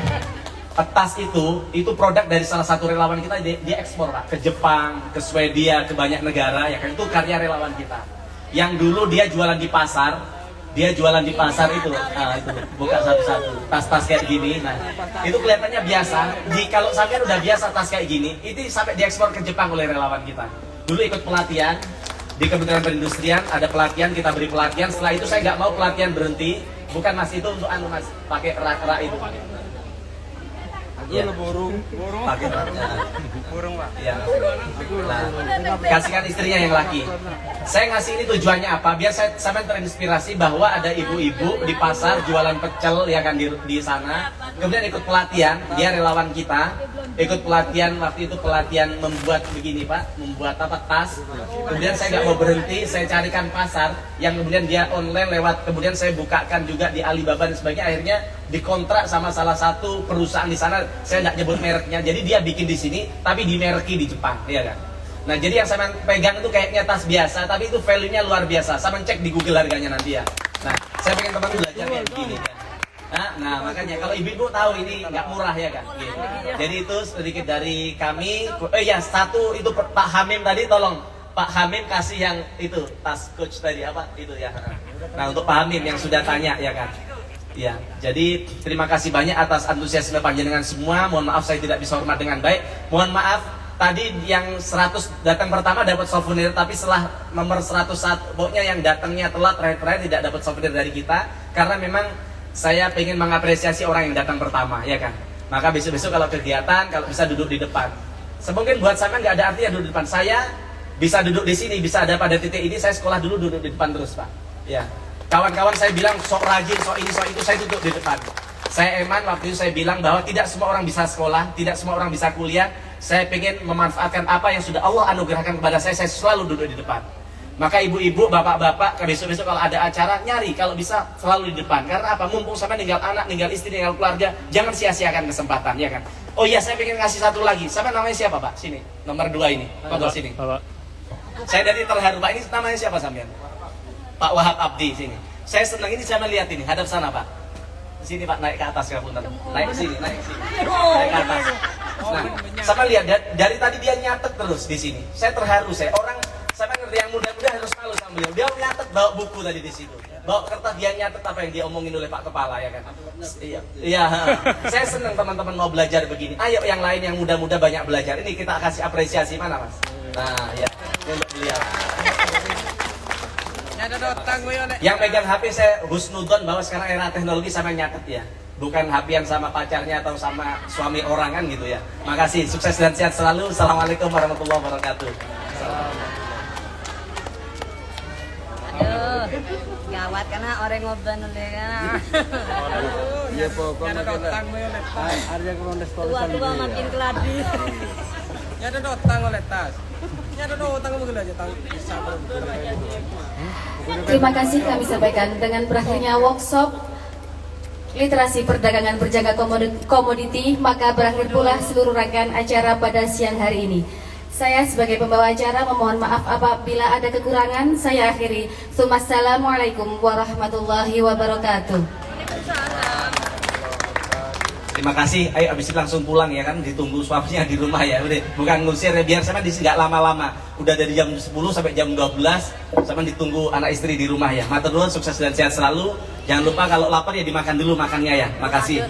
tas itu produk dari salah satu relawan kita, dia ekspor Pak ke Jepang, ke Swedia, ke banyak negara, ya kan, itu karya relawan kita. Yang dulu dia jualan di pasar, itu, itu buka satu-satu, tas-tas kayak gini. Nah, itu kelihatannya biasa. Kalau sampean udah biasa tas kayak gini, itu sampai diekspor ke Jepang oleh relawan kita. Dulu ikut pelatihan di Kementerian Perindustrian, ada pelatihan, kita beri pelatihan. Setelah itu saya nggak mau pelatihan berhenti, bukan mas itu untuk mas pakai rak itu. Ya. Burung. Pakai burung Pak. Ya. Nah, kasihkan istrinya yang laki. Saya ngasih ini tujuannya apa? Biar saya sampai terinspirasi bahwa ada ibu-ibu di pasar jualan pecel, ya kan, di sana. Kemudian ikut pelatihan, dia relawan kita. Ikut pelatihan, waktu itu pelatihan membuat begini Pak, membuat tas. Kemudian saya nggak mau berhenti, saya carikan pasar yang kemudian dia online lewat, kemudian saya bukakan juga di Alibaba dan sebagainya. Akhirnya dikontrak sama salah satu perusahaan di sana, saya nggak nyebut mereknya. Jadi dia bikin di sini, tapi dimerki di Jepang, ya kan. Nah jadi yang saya pegang itu kayaknya tas biasa, tapi itu value-nya luar biasa. Saya cek di Google harganya nanti ya. Nah saya pengen teman belajar kayak begini kan. Nah makanya kalau ibu-ibu tahu ini nggak murah, ya kan. Gitu. Jadi itu sedikit dari kami. Satu itu Pak Hamim tadi, tolong Pak Hamim kasih yang itu tas coach tadi apa itu ya. Nah untuk Pak Hamim yang sudah tanya, ya kan. Ya, jadi terima kasih banyak atas antusiasme panjenengan semua. Mohon maaf saya tidak bisa hormat dengan baik. Mohon maaf tadi yang 100 datang pertama dapat souvenir, tapi setelah nomor 101 pokoknya yang datangnya telat terakhir tidak dapat souvenir dari kita, karena memang saya pengen mengapresiasi orang yang datang pertama, ya kan. Maka besok-besok kalau kegiatan, kalau bisa duduk di depan. Semungkin buat saya nggak ada artinya duduk di depan. Saya bisa duduk di sini, bisa ada pada titik ini. Saya sekolah dulu duduk di depan terus Pak. Ya. Kawan-kawan saya bilang sok rajin, sok ini, sok itu, saya duduk di depan. Saya eman waktu itu saya bilang bahwa tidak semua orang bisa sekolah, tidak semua orang bisa kuliah. Saya pengen memanfaatkan apa yang sudah Allah anugerahkan kepada saya selalu duduk di depan. Maka ibu-ibu, bapak-bapak, besok-besok kalau ada acara, nyari kalau bisa selalu di depan. Karena apa? Mumpung sampai ninggal anak, ninggal istri, ninggal keluarga, jangan sia-siakan kesempatan, ya kan? Oh iya, saya pengen ngasih satu lagi. Sampai namanya siapa Pak? Sini, nomor 2 ini. Monggo sini. Saya dari terharu Pak. Ini namanya siapa sampean? Pak Wahab Abdi, sini. Saya senang ini, sama lihat ini, hadap sana Pak. Sini Pak, naik ke atas ya punten. Naik ke sini, naik ke atas. Nah, sama lihat dari tadi dia nyatet terus di sini. Saya terharu, orang sampai ngerti yang muda-muda harus malu sama beliau. Dia nyatet bawa buku tadi di situ. Bawa kertas, dia nyatet apa yang dia omongin oleh Pak Kepala, ya kan. Iya. Saya senang teman-teman mau belajar begini. Ayo yang lain yang muda-muda banyak belajar. Ini kita kasih apresiasi mana Mas? Nah, ya. Untuk beliau. Yang pegang HP saya husnudon bahwa sekarang era teknologi sama nyatet ya. Bukan HP-an sama pacarnya atau sama suami orang kan gitu ya. Makasih, sukses dan sehat selalu. Assalamualaikum warahmatullahi wabarakatuh. Aduh, gawat karena orang ngobrol oleh kan. Iya pokoknya Tua-tua makin keladi. Ya ada dotang oleh tas. Ya ada dotang begitu aja tang. Terima kasih kami sampaikan dengan berakhirnya workshop literasi perdagangan berjaga komoditi, maka berakhir pula seluruh rangkaian acara pada siang hari ini. Saya sebagai pembawa acara memohon maaf apabila ada kekurangan. Saya akhiri. Assalamualaikum warahmatullahi wabarakatuh. Terima kasih. Ayo abis itu langsung pulang ya kan, ditunggu suaminya di rumah ya. Udah, bukan ngusir ya, biar sama di nggak lama-lama. Udah dari jam 10 sampai jam 12 sama ditunggu anak istri di rumah ya. Matur nuwun, sukses dan sehat selalu. Jangan lupa kalau lapar ya dimakan dulu makannya ya. Makasih.